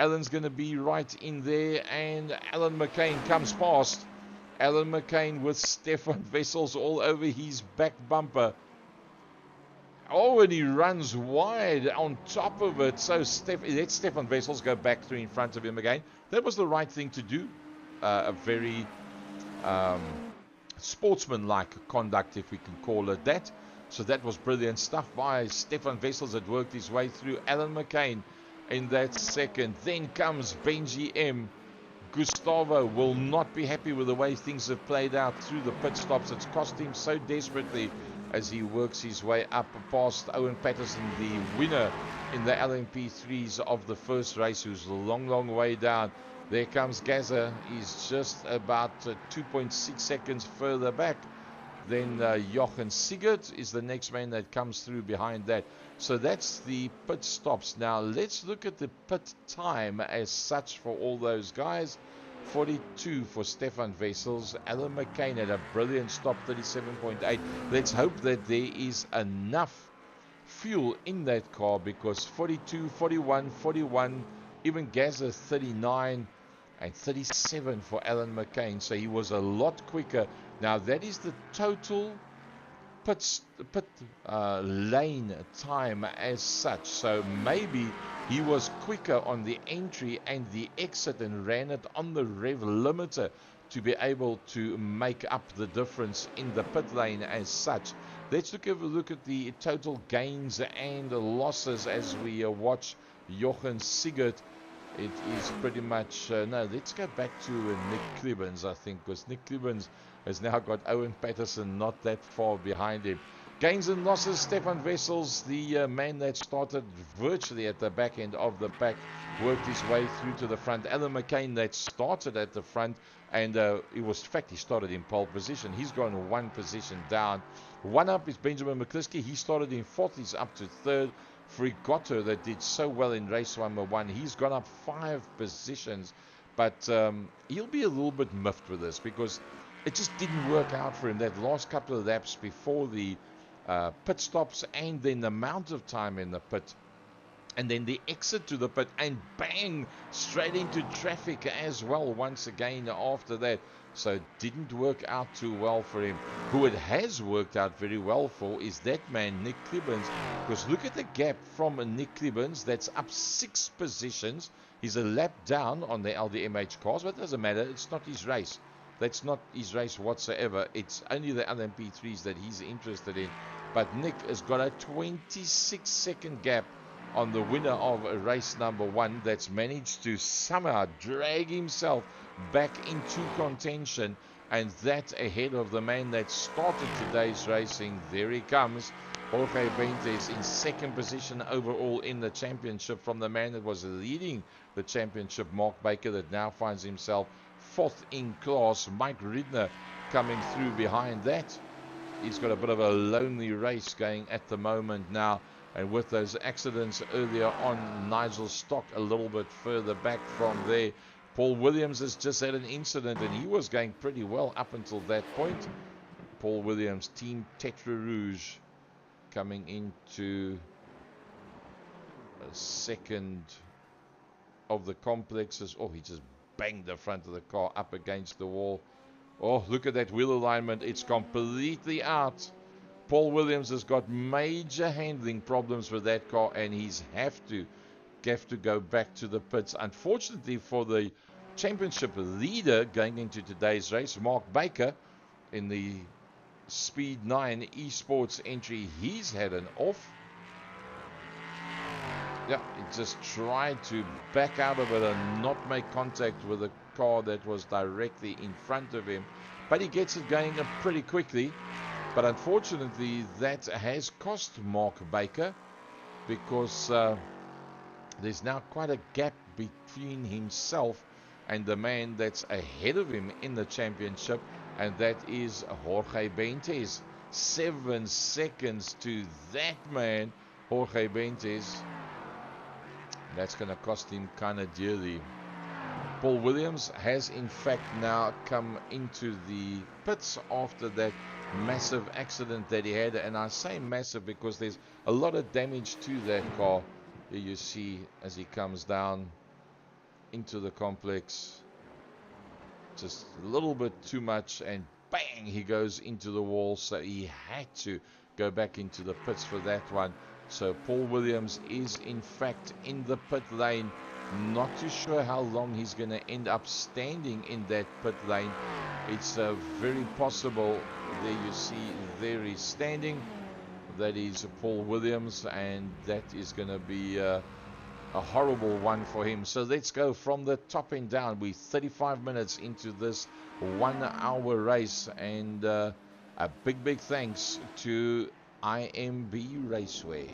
Alan's going to be right in there, and Alan McCain comes past. Alan McCain with Stefan Wessels all over his back bumper. Oh, and he runs wide on top of it. So let Stefan Wessels go back through in front of him again. That was the right thing to do. A very sportsmanlike conduct, if we can call it that. So that was brilliant stuff by Stefan Wessels that worked his way through. Alan McCain in that second. Then comes Benji M. Gustavo will not be happy with the way things have played out through the pit stops. It's cost him so desperately as he works his way up past Owen Patterson, the winner in the LMP3s of the first race, who's a long way down. There comes Gaza. He's just about 2.6 seconds further back. Then Jochen Sigurd is the next man that comes through behind that. So that's the pit stops. Now let's look at the pit time as such for all those guys. 42 for Stefan Wessels. Alan McCain had a brilliant stop, 37.8. Let's hope that there is enough fuel in that car, because 42, 41, 41, even Gaza 39 and 37 for Alan McCain. So he was a lot quicker. Now that is the total pit lane time as such. So maybe he was quicker on the entry and the exit and ran it on the rev limiter to be able to make up the difference in the pit lane as such. Let's have a look at the total gains and losses as we watch Jochen Sigurd. It is pretty much, no, let's go back to Nick Klibbens, I think, because Nick Klibbens has now got Owen Patterson not that far behind him. Gains and losses, Stefan Wessels, the man that started virtually at the back end of the pack, worked his way through to the front. Alan McCain that started at the front, and he started in pole position. He's gone one position down. One up is Benjamin McCliskey. He started in fourth. He's up to third. Frigoto that did so well in race number one, he's gone up 5 positions, but he'll be a little bit miffed with this because it just didn't work out for him. That last couple of laps before the pit stops, and then the amount of time in the pit, and then the exit to the pit, and bang, straight into traffic as well once again after that. So it didn't work out too well for him. Who it has worked out very well for is that man, Nick Klibbens. Because look at the gap from Nick Klibbens. That's up 6 positions. He's a lap down on the LMdH cars, but it doesn't matter. It's not his race. That's not his race whatsoever. It's only the LMP3s that he's interested in. But Nick has got a 26-second gap on the winner of race number 1 that's managed to somehow drag himself back into contention, and that ahead of the man that started today's racing. There he comes, Jorge Benitez in second position overall in the championship from the man that was leading the championship, Mark Baker, that now finds himself 4th in class. Mike Ridner coming through behind that. He's got a bit of a lonely race going at the moment now. And with those accidents earlier on, Nigel Stock a little bit further back from there. Paul Williams has just had an incident, and he was going pretty well up until that point. Paul Williams, Team Tetra Rouge, coming into a second of the complexes. Oh, he just banged the front of the car up against the wall. Oh, look at that wheel alignment. It's completely out. Paul Williams has got major handling problems with that car, and he's have to go back to the pits. Unfortunately for the championship leader going into today's race, Mark Baker, in the Speed 9 Esports entry, he's had an off. Yeah, he just tried to back out of it and not make contact with a car that was directly in front of him. But he gets it going pretty quickly. But unfortunately, that has cost Mark Baker, because there's now quite a gap between himself and the man that's ahead of him in the championship. and that is Jorge Benitez. 7 seconds to that man, Jorge Benitez. That's going to cost him kind of dearly. Paul Williams has in fact now come into the pits after that massive accident that he had, and I say massive because there's a lot of damage to that car. Here you see as he comes down into the complex, just a little bit too much, and bang, he goes into the wall. So he had to go back into the pits for that one. So Paul Williams is in fact in the pit lane. Not too sure how long he's going to end up standing in that pit lane. It's very possible. There you see, there he's standing. That is Paul Williams, and that is going to be a horrible one for him. So let's go from the top end down. We're 35 minutes into this 1 hour race, and a big thanks to IMB Raceway.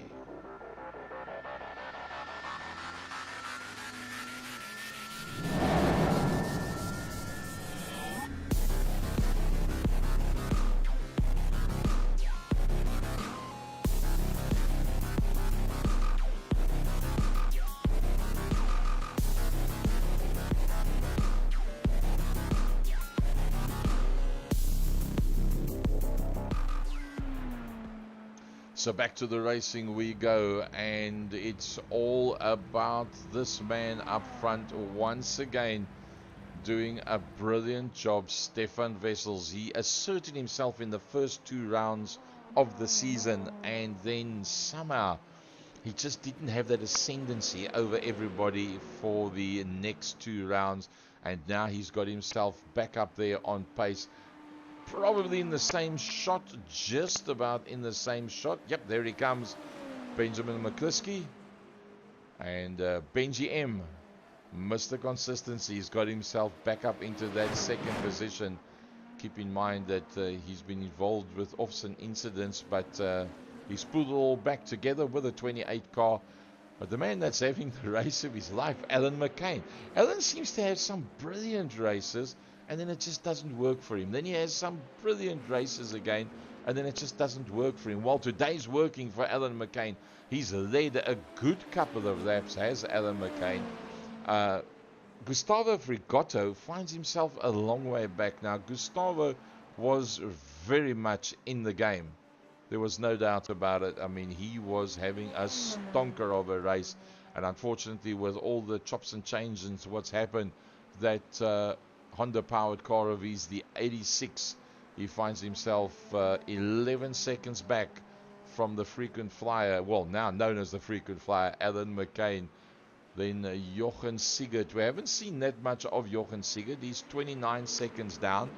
So back to the racing we go, and it's all about this man up front once again, doing a brilliant job. Stefan Wessels, he asserted himself in the first 2 rounds of the season, and then somehow he just didn't have that ascendancy over everybody for the next 2 rounds, and now he's got himself back up there on pace. Probably in the same shot, just about in the same shot. Yep, there he comes, Benjamin McCliskey. And Benji M, Mr. Consistency, he's got himself back up into that second position. Keep in mind that he's been involved with often incidents, but he's pulled it all back together with a 28 car. But the man that's having the race of his life, Alan McCain. Alan seems to have some brilliant races, and then it just doesn't work for him. Then he has some brilliant races again, and then it just doesn't work for him. Well, today's working for Alan McCain. He's led a good couple of laps, has Alan McCain. Gustavo Frigoto finds himself a long way back now. Gustavo was very much in the game. There was no doubt about it. I mean, he was having a stonker of a race, and unfortunately with all the chops and changes, what's happened, that Honda-powered car of his, the 86, he finds himself 11 seconds back from the frequent flyer, well, now known as the frequent flyer, Alan McCain. Then Jochen Sigurd. We haven't seen that much of Jochen Sigurd. He's 29 seconds down,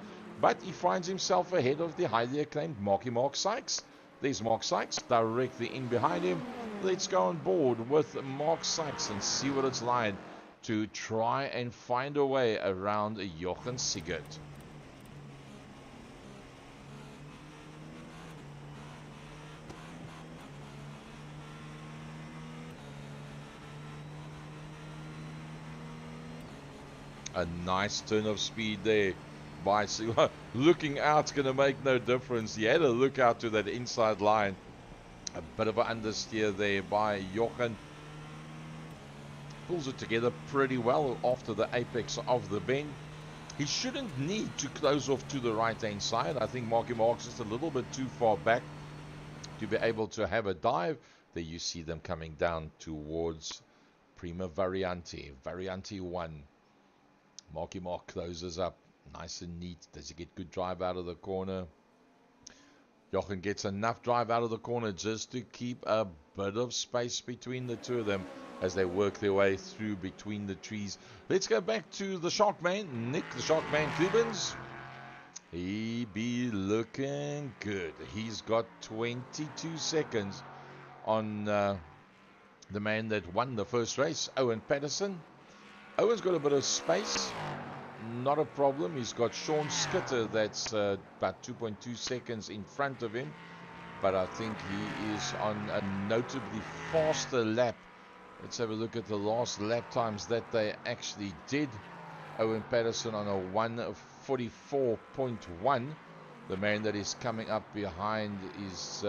but he finds himself ahead of the highly acclaimed Mark Sykes. There's Mark Sykes directly in behind him. Let's go on board with Mark Sykes and see what it's like to try and find a way around Jochen Sigurd. A nice turn of speed there by Sigurd. Looking out's going to make no difference. He had a look out to that inside line. A bit of an understeer there by Jochen. Pulls it together pretty well after the apex of the bend. He shouldn't need to close off to the right hand side. I think Mark's just a little bit too far back to be able to have a dive. There you see them coming down towards Prima Variante. Variante 1. Mark closes up nice and neat. Does he get good drive out of the corner? Jochen gets enough drive out of the corner just to keep a bit of space between the two of them as they work their way through between the trees. Let's go back to the Sharkman, Nick the Sharkman Cubans. He be looking good. He's got 22 seconds on the man that won the first race, Owen Patterson. Owen's got a bit of space, not a problem. He's got Sean Skitter that's about 2.2 seconds in front of him, but I think he is on a notably faster lap. Let's have a look at the last lap times that they actually did. Owen Patterson on a 144.1. The man that is coming up behind is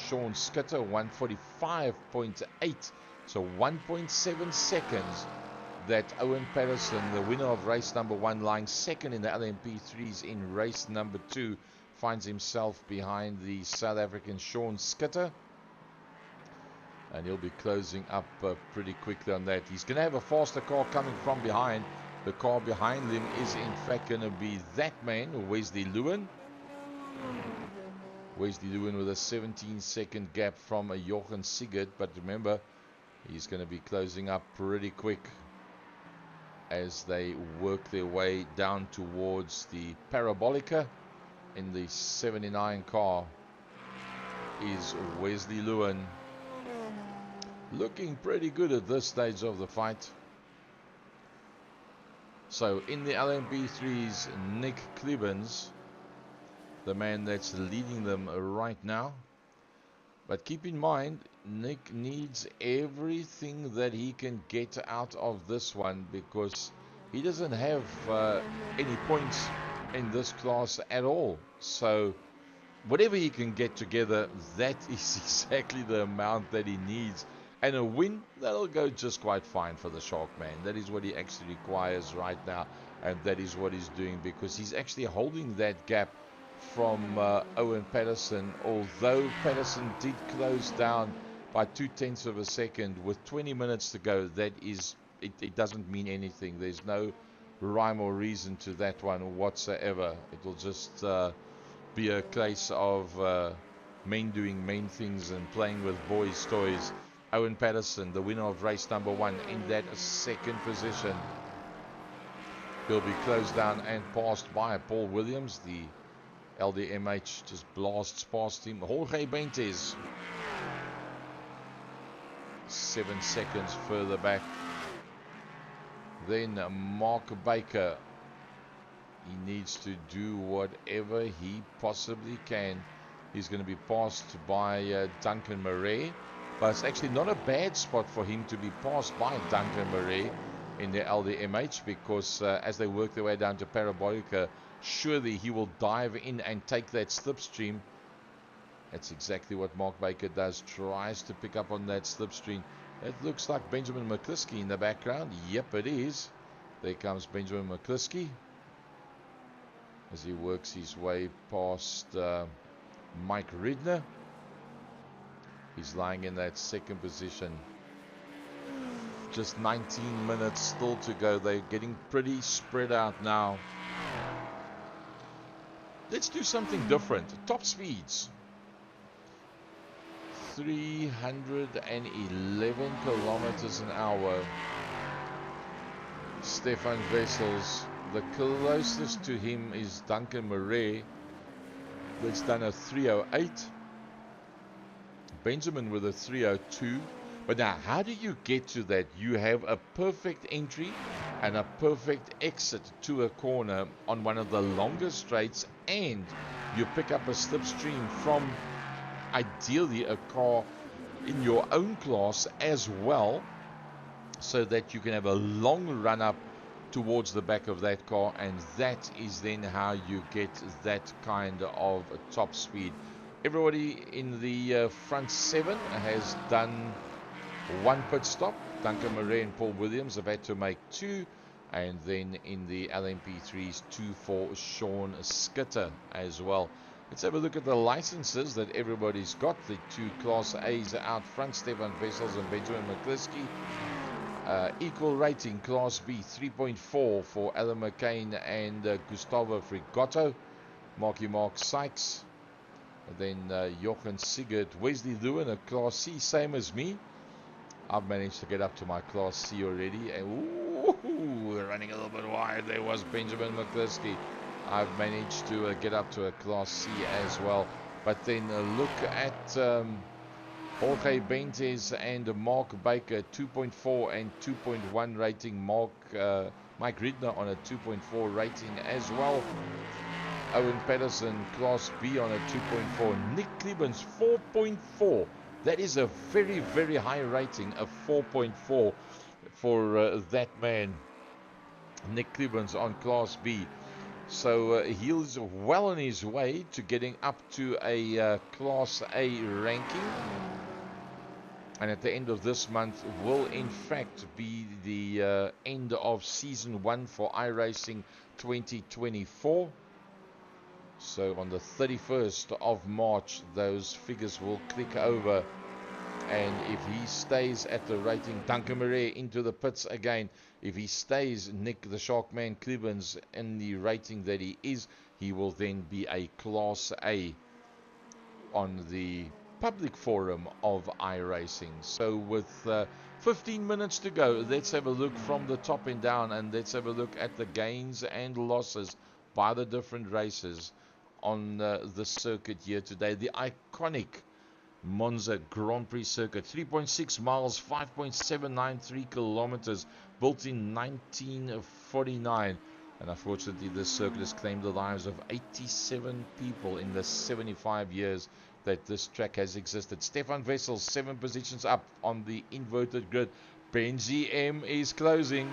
Sean Skitter, 145.8. So 1.7 seconds that Owen Patterson, the winner of race number 1, lying second in the LMP3s in race number 2, finds himself behind the South African Sean Skitter. And he'll be closing up pretty quickly on that. He's going to have a faster car coming from behind. The car behind him is in fact going to be that man, Wesley Lewin. Wesley Lewin with a 17-second gap from Jochen Sigurd. But remember, he's going to be closing up pretty quick as they work their way down towards the Parabolica. In the 79 car is Wesley Lewin, looking pretty good at this stage of the fight. So in the LMP3s, Nick Klebens, the man that's leading them right now. But keep in mind, Nick needs everything that he can get out of this one, because he doesn't have any points in this class at all. So whatever he can get together, that is exactly the amount that he needs. And a win, that'll go just quite fine for the Shark Man. That is what he actually requires right now. And that is what he's doing, because he's actually holding that gap from Owen Patterson. Although Patterson did close down by 0.2 of a second with 20 minutes to go, that is, it doesn't mean anything. There's no rhyme or reason to that one whatsoever. It will just be a case of men doing men things and playing with boys' toys. Owen Patterson, the winner of race number 1, in that second position. He'll be closed down and passed by Paul Williams. The LMdH just blasts past him. Jorge Benitez, 7 seconds further back. Then Mark Baker. He needs to do whatever he possibly can. He's going to be passed by Duncan Murray. But it's actually not a bad spot for him to be passed by Duncan Murray in the LMdH, because as they work their way down to Parabolica, surely he will dive in and take that slipstream. That's exactly what Mark Baker does. Tries to pick up on that slipstream. It looks like Benjamin McCliskey in the background. Yep, it is. There comes Benjamin McCliskey as he works his way past Mike Ridner. He's lying in that second position. Just 19 minutes still to go. They're getting pretty spread out now. Let's do something different. Top speeds. 311 kilometers an hour. Stefan Wessels. The closest to him is Duncan Murray. That's done a 308. Benjamin with a 302. But now, how do you get to that? You have a perfect entry and a perfect exit to a corner on one of the longest straights, and you pick up a slipstream from ideally a car in your own class as well, so that you can have a long run up towards the back of that car, and that is then how you get that kind of top speed. Everybody in the front 7 has done 1 pit stop. Duncan Murray and Paul Williams have had to make 2, and then in the LMP3s 2 for Sean Skitter as well. Let's have a look at the licenses that everybody's got. The 2 Class A's are out front, Stefan Wessels and Benjamin McCliskey. Equal rating, Class B 3.4 for Alan McCain and Gustavo Frigoto. Mark Sykes. And then Jochen Sigurd. Wesley Lewin, a Class C, same as me. I've managed to get up to my Class C already. And we're running a little bit wide. There was Benjamin McCliskey. I've managed to get up to a Class C as well. But then look at Jorge Benitez and Mark Baker, 2.4 and 2.1 rating. Mike Ridner on a 2.4 rating as well. Owen Patterson, Class B on a 2.4. Nick Klebens, 4.4. That is a very, very high rating, a 4.4 for that man. Nick Klebens on Class B. So he's well on his way to getting up to a Class A ranking. And at the end of this month will in fact be the end of Season 1 for iRacing 2024. So on the 31st of March, those figures will click over. And if he stays at the rating, Duncan Murray into the pits again. If he stays, Nick the Sharkman Clibbins, in the rating that he is, he will then be a Class A on the public forum of iRacing. So with 15 minutes to go, let's have a look from the top and down, and let's have a look at the gains and losses by the different races on the circuit here today. The iconic Monza Grand Prix circuit, 3.6 miles, 5.793 kilometers, built in 1949. And unfortunately, this circuit has claimed the lives of 87 people in the 75 years that this track has existed. Stefan Wessels, 7 positions up on the inverted grid. Benji M is closing.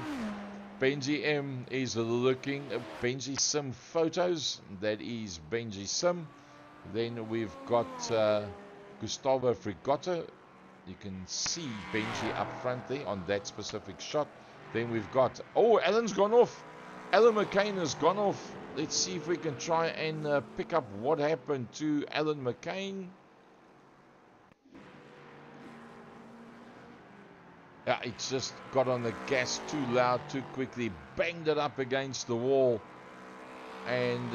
Benji M is looking at Benji Sim photos. That is Benji Sim. Then we've got Gustavo Frigotta. You can see Benji up front there on that specific shot. Then we've got, oh, Alan's gone off. Alan McCain has gone off. Let's see if we can try and pick up what happened to Alan McCain. Yeah, it just got on the gas too loud, too quickly, banged it up against the wall. And,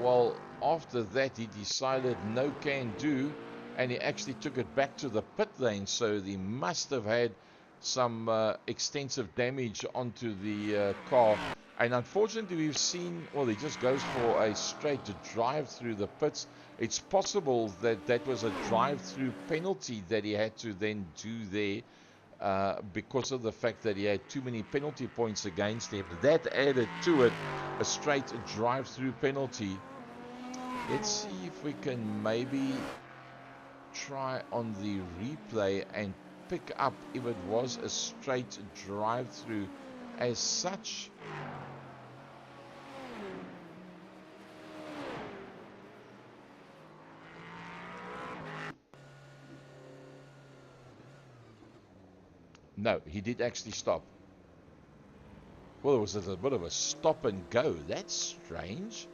well, after that, he decided no can do. And he actually took it back to the pit lane. So he must have had some extensive damage onto the car. And unfortunately, we've seen, well, he just goes for a straight drive through the pits. It's possible that that was a drive-through penalty that he had to then do there because of the fact that he had too many penalty points against him. That added to it a straight drive-through penalty. Let's see if we can maybe try on the replay and pick up if it was a straight drive-through as such. No, he did actually stop. Well, it was a bit of a stop and go. That's strange.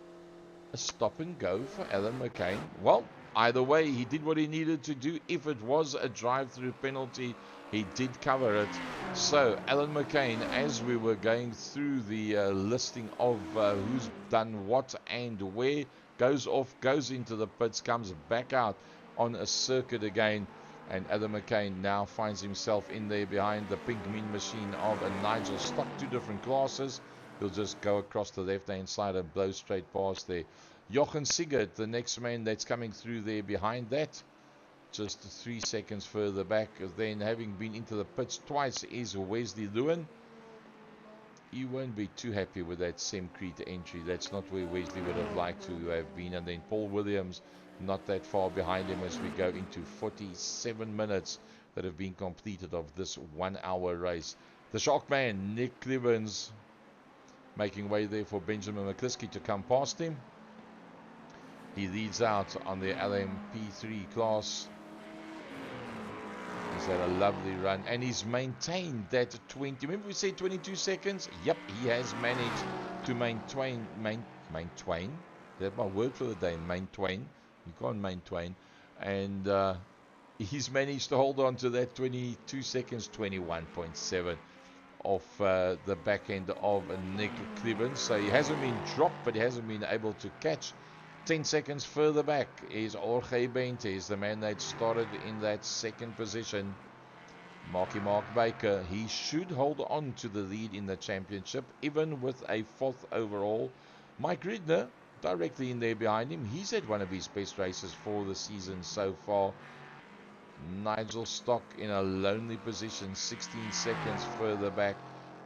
A stop and go for Alan McCain. Well, either way, he did what he needed to do. If it was a drive-through penalty, he did cover it. So, Alan McCain, as we were going through the listing of who's done what and where, goes off, goes into the pits, comes back out on a circuit again. And Adam McCain now finds himself in there behind the pink mean machine of a Nigel Stock, 2 different classes. He'll just go across the left-hand side and blow straight past there. Jochen Sigurd, the next man that's coming through there behind that, just 3 seconds further back. Then, having been into the pits twice, is Wesley Lewin. You won't be too happy with that Semcrete entry. That's not where Wesley would have liked to have been. And then Paul Williams, not that far behind him as we go into 47 minutes that have been completed of this 1-hour race. The Sharkman, Nick Clibbins, making way there for Benjamin McCliskey to come past him. He leads out on the LMP3 class. He's had a lovely run, and he's maintained that 20. Remember we said 22 seconds? Yep, he has managed to maintain. That's my word for the day, maintain. You can't maintain. And he's managed to hold on to that 22 seconds, 21.7 off the back end of Nick Clibbins. So he hasn't been dropped, but he hasn't been able to catch. 10 seconds further back is Jorge Bentes, the man that started in that second position. Mark Baker, he should hold on to the lead in the championship, even with a 4th overall. Mike Ridner, directly in there behind him. He's had one of his best races for the season so far. Nigel Stock in a lonely position, 16 seconds further back.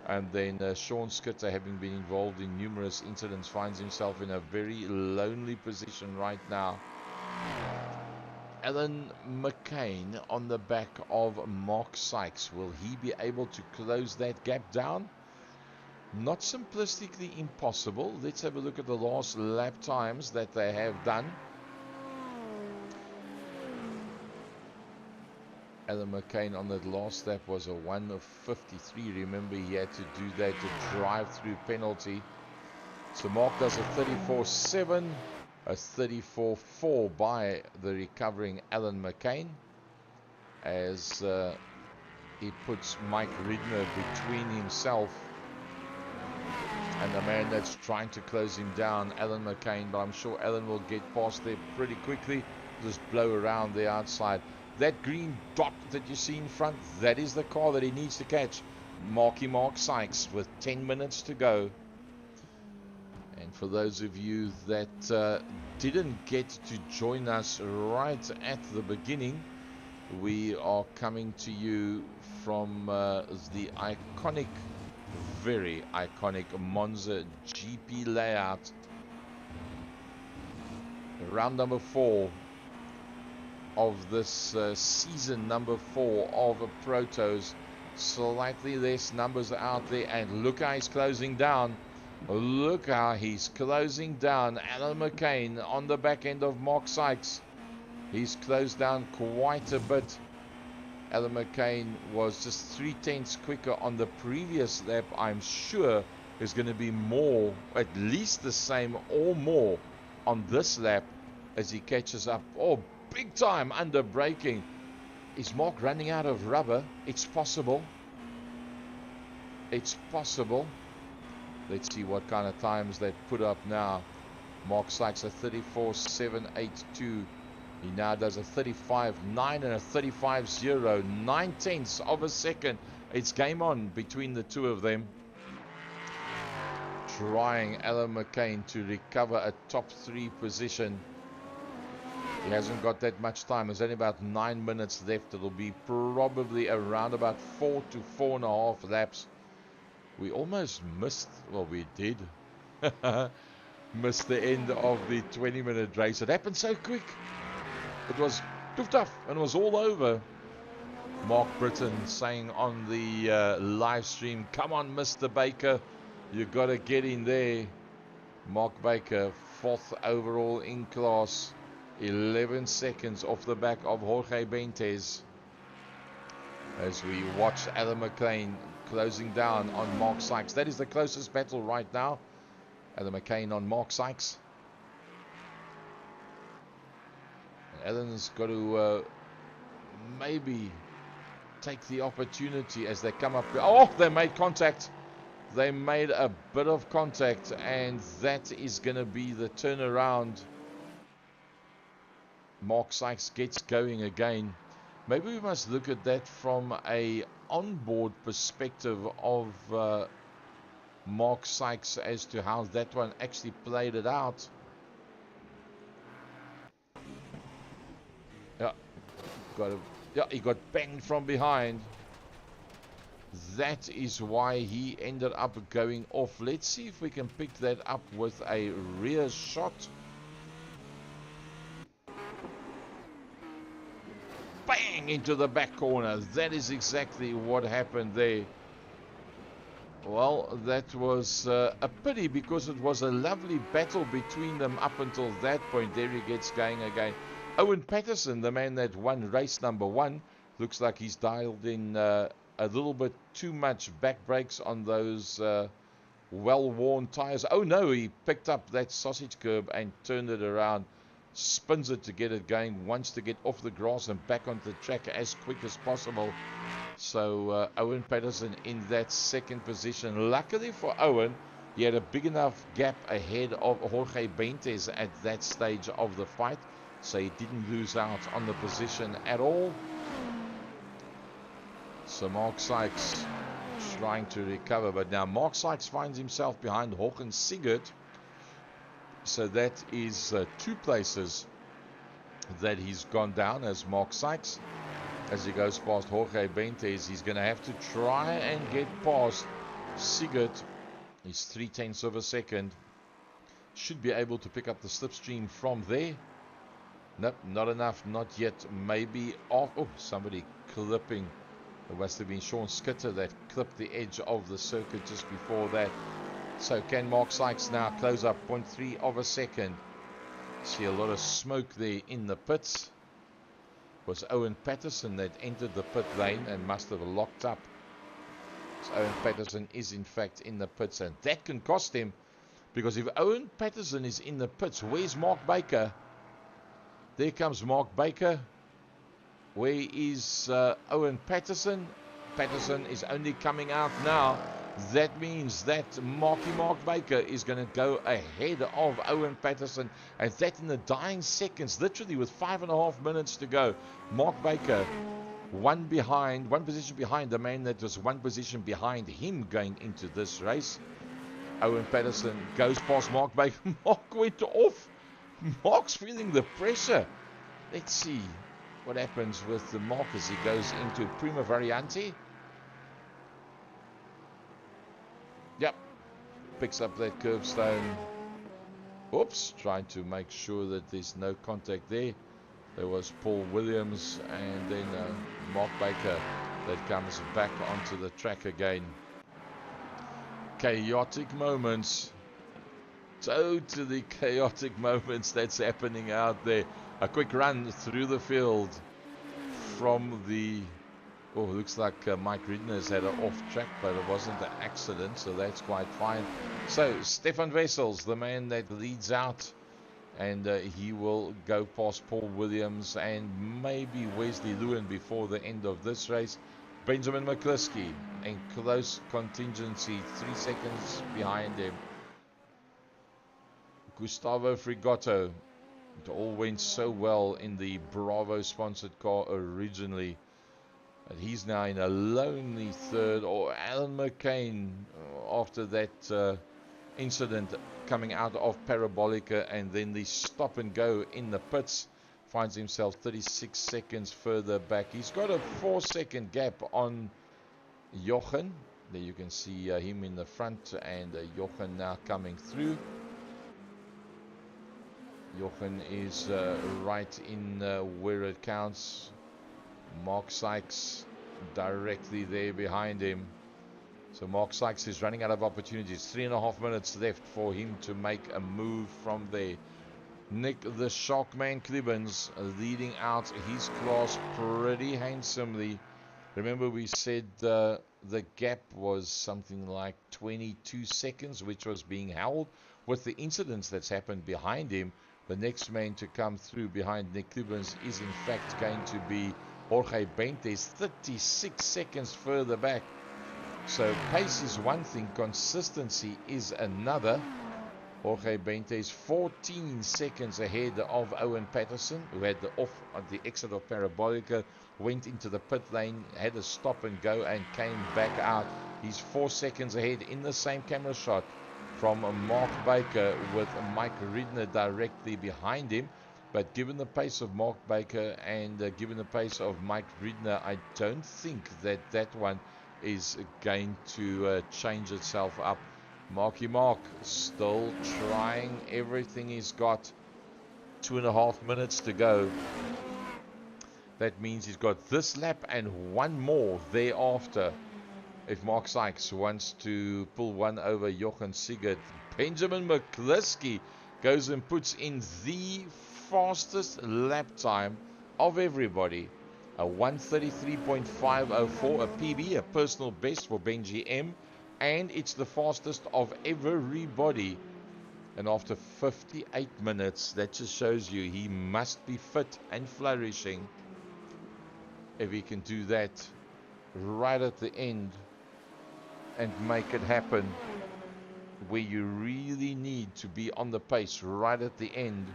And then Sean Skitter, having been involved in numerous incidents, finds himself in a very lonely position right now. Alan McCain on the back of Mark Sykes. Will he be able to close that gap down? Not simplistically impossible. Let's have a look at the last lap times that they have done. Alan McCain on that last lap was a 1:53. Remember, he had to do that to drive-through penalty. So Mark does a 34.7, a 34.4 by the recovering Alan McCain, as he puts Mike Ridner between himself and the man that's trying to close him down, Alan McCain. But I'm sure Alan will get past there pretty quickly. Just blow around the outside. That green dot that you see in front, that is the car that he needs to catch. Mark Sykes with 10 minutes to go. And for those of you that didn't get to join us right at the beginning, we are coming to you from the iconic, very iconic Monza GP layout. Round number 4 of this season number 4 of Protos. Slightly less numbers out there, and look how he's closing down. Look how he's closing down. Alan McCain on the back end of Mark Sykes. He's closed down quite a bit. Alan McCain was just 0.3 quicker on the previous lap. I'm sure there's going to be more, at least the same or more on this lap as he catches up. Oh, big time under braking. Is Mark running out of rubber? It's possible. It's possible. Let's see what kind of times they put up now. Mark Sykes a 34.782. He now does a 35.9 and a 35.0. 9/10 of a second. It's game on between the two of them. Trying Alan McCain to recover a top 3 position. He hasn't got that much time. There's only about 9 minutes left. It'll be probably around about 4 to 4.5 laps. We almost missed, well, we did miss the end of the 20-minute race. It happened so quick. It was tough and it was all over. Mark Britton saying on the live stream, come on, Mr. Baker, you got to get in there. Mark Baker, 4th overall in class, 11 seconds off the back of Jorge Benitez. As we watch Alan McCain closing down on Mark Sykes. That is the closest battle right now. Alan McCain on Mark Sykes. Alan's got to maybe take the opportunity as they come up. Oh, they made contact. They made a bit of contact, and that is going to be the turnaround. Mark Sykes gets going again. Maybe we must look at that from a onboard perspective of Mark Sykes as to how that one actually played it out. Yeah, he got banged from behind. That is why he ended up going off. Let's see if we can pick that up with a rear shot. Bang into the back corner. That is exactly what happened there. Well, that was a pity, because it was a lovely battle between them up until that point. There he gets going again. Owen Patterson, the man that won race number 1, looks like he's dialed in a little bit too much back brakes on those well-worn tires. Oh no, he picked up that sausage curb and turned it around. Spins it to get it going, wants to get off the grass and back onto the track as quick as possible. So Owen Patterson in that 2nd position. Luckily for Owen, he had a big enough gap ahead of Jorge Benitez at that stage of the fight, so he didn't lose out on the position at all. So Mark Sykes trying to recover, but now Mark Sykes finds himself behind Håkan Sigurd. So that is 2 places that he's gone down as Mark Sykes. As he goes past Jorge Benitez, he's going to have to try and get past Sigurd. He's 0.3 of a second. Should be able to pick up the slipstream from there. Nope, not enough, not yet. Maybe off. Oh, somebody clipping It must have been Sean Skitter that clipped the edge of the circuit just before that. So can Mark Sykes now close up 0.3 of a second? See a lot of smoke there in the pits. It was Owen Patterson that entered the pit lane and must have locked up. So Owen Patterson is in fact in the pits, and that can cost him, because if Owen Patterson is in the pits, where's Mark Baker? There comes Mark Baker. Where is Owen Patterson? Patterson is only coming out now. That means that Mark Baker is going to go ahead of Owen Patterson, and that in the dying seconds, literally with 5.5 minutes to go. Mark Baker, one position behind the man that was one position behind him going into this race. Owen Patterson goes past Mark Baker. Mark went off. Mark's feeling the pressure. Let's see what happens with the Mark as he goes into Prima Variante. Yep, picks up that curbstone. Oops, trying to make sure that there's no contact there. There was Paul Williams, and then Mark Baker that comes back onto the track again. Chaotic moments. Totally chaotic moments that's happening out there. A quick run through the field from the... Oh, looks like Mike Ridner's had an off track, but it wasn't an accident, so that's quite fine. So, Stefan Wessels, the man that leads out, and he will go past Paul Williams and maybe Wesley Lewin before the end of this race. Benjamin McCluskey in close contingency, 3 seconds behind him. Gustavo Frigotto. It all went so well in the Bravo sponsored car originally. And he's now in a lonely third. Or Alan McCain, after that incident coming out of Parabolica and then the stop and go in the pits, finds himself 36 seconds further back. He's got a 4-second gap on Jochen. There you can see him in the front, and Jochen now coming through. Jochen is right in where it counts. Mark Sykes directly there behind him. So Mark Sykes is running out of opportunities. 3.5 minutes left for him to make a move from there. Nick the Sharkman Klibbens leading out his class pretty handsomely. Remember we said the gap was something like 22 seconds, which was being held. With the incidents that's happened behind him, the next man to come through behind Nick Klibbens is in fact going to be Jorge Bentes, 36 seconds further back. So pace is one thing, consistency is another. Jorge Bentes 14 seconds ahead of Owen Patterson, who had the off at the exit of Parabolica, went into the pit lane, had a stop and go and came back out. He's 4 seconds ahead in the same camera shot from Mark Baker, with Mike Ridner directly behind him. But given the pace of Mark Baker and given the pace of Mike Ridner, I don't think that one is going to change itself up. Marky Mark still trying everything he's got. 2.5 minutes to go. That means he's got this lap and one more thereafter. If Mark Sykes wants to pull one over Jochen Sigurd, Benjamin McCluskey goes and puts in the fastest lap time of everybody. A 1:33.504, a PB, a personal best for Benji M. And it's the fastest of everybody. And after 58 minutes, that just shows you he must be fit and flourishing if he can do that right at the end and make it happen, where you really need to be on the pace right at the end.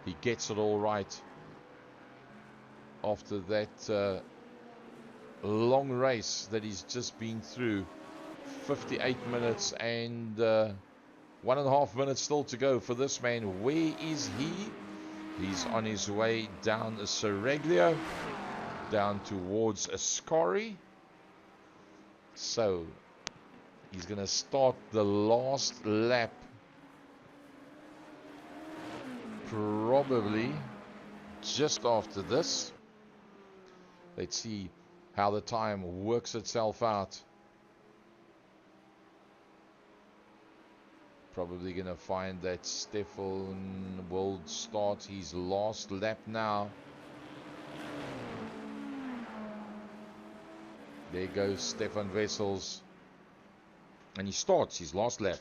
He gets it all right after that long race that he's just been through. 58 minutes and 1.5 minutes still to go for this man. Where is he? He's on his way down Serraglio, down towards Ascari. So he's going to start the last lap probably just after this. Let's see. how the time works itself out. Probably going to find that Stefan will start his last lap now. There goes Stefan Wessels. And he starts his last lap.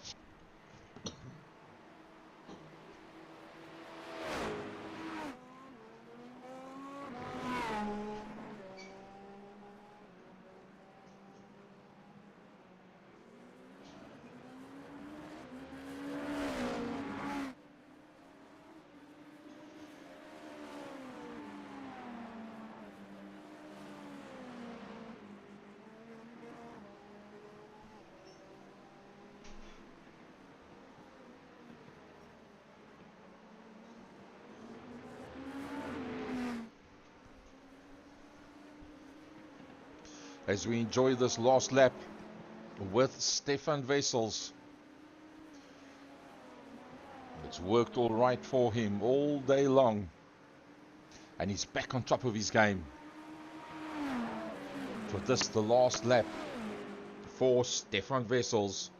As we enjoy this last lap with Stefan Wessels. It's worked all right for him all day long. And he's back on top of his game. For this, the last lap for Stefan Wessels.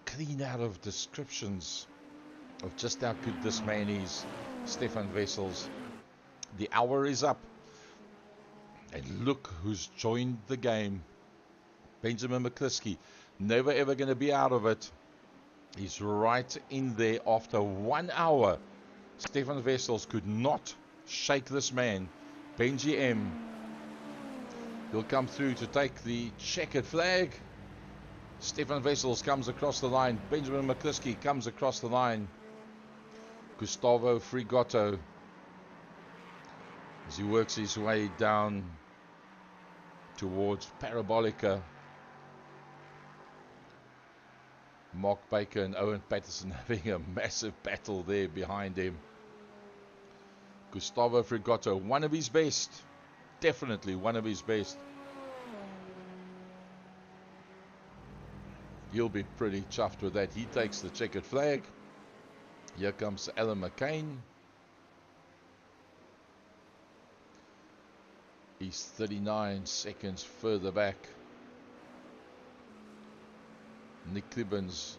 Clean out of descriptions of just how good this man is, Stefan Wessels. The hour is up. And look who's joined the game. Benjamin McCliskey, never ever going to be out of it. He's right in there after 1 hour. Stefan Wessels could not shake this man. Benji M. He'll come through to take the checkered flag. Stefan Wessels comes across the line. Benjamin McCliskey comes across the line. Gustavo Frigotto, as he works his way down towards Parabolica. Mark Baker and Owen Patterson having a massive battle there behind him. Gustavo Frigotto, one of his best. Definitely one of his best. He'll be pretty chuffed with that. He takes the checkered flag. Here comes Alan McCain. He's 39 seconds further back. Nick Clibbins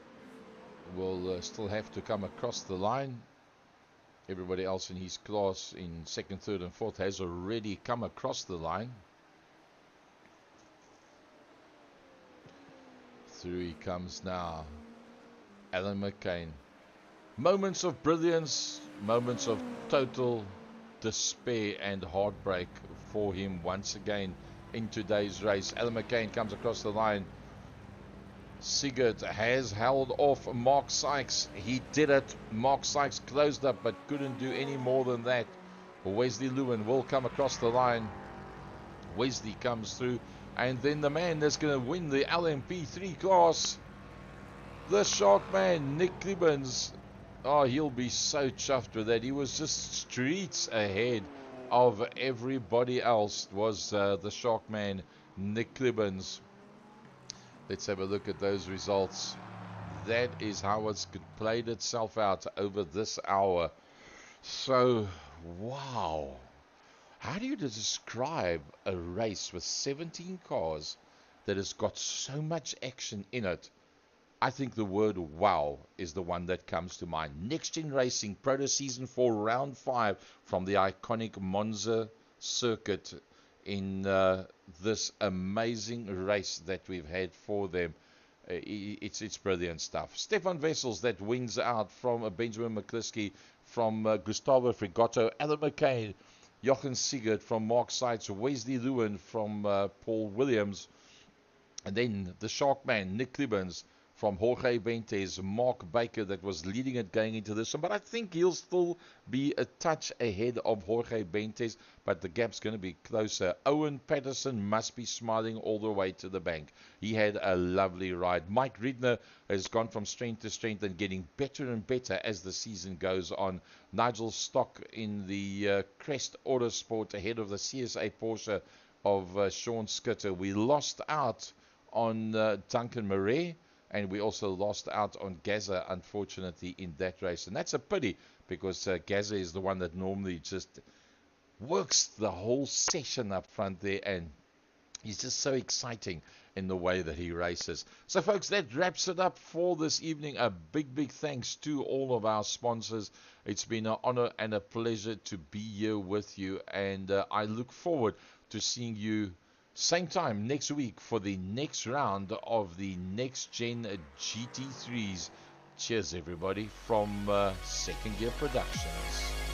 will still have to come across the line. Everybody else in his class in second, third and fourth has already come across the line. Through he comes now. Alan McCain. Moments of brilliance, moments of total despair and heartbreak for him once again in today's race. Alan McCain comes across the line. Sigurd has held off Mark Sykes. He did it. Mark Sykes closed up but couldn't do any more than that. Wesley Lewin will come across the line. Wesley comes through. And then the man that's going to win the LMP3 class, the Shark Man, Nick Clibbins. Oh, he'll be so chuffed with that. He was just streets ahead of everybody else, was the Shark Man, Nick Clibbins. Let's have a look at those results. That is how it's played itself out over this hour. So, wow. How do you describe a race with 17 cars that has got so much action in it? I think the word wow is the one that comes to mind. Nxtgen Racing, Proto Season 4, Round 5 from the iconic Monza circuit in this amazing race that we've had for them. It's brilliant stuff. Stefan Wessels that wins out from Benjamin McCliskey, from Gustavo Frigotto, Alan McCain, Jochen Sigurd from Mark Sykes, Wesley Lewin from Paul Williams, and then the Shark Man, Nick Clibbins from Jorge Benitez, Mark Baker that was leading it going into this one, but I think he'll still be a touch ahead of Jorge Benitez, but the gap's going to be closer. Owen Patterson must be smiling all the way to the bank. He had a lovely ride. Mike Ridner has gone from strength to strength and getting better and better as the season goes on. Nigel Stock in the Crest Autosport ahead of the CSA Porsche of Sean Skitter. We lost out on Duncan Murray, and we also lost out on Gaza, unfortunately, in that race. And that's a pity, because Gaza is the one that normally just works the whole session up front there, and he's just so exciting in the way that he races. So, folks, that wraps it up for this evening. A big thanks to all of our sponsors. It's been an honor and a pleasure to be here with you, and I look forward to seeing you same time next week for the next round of the Nxtgen GT3s. Cheers, everybody, from Second Gear Productions.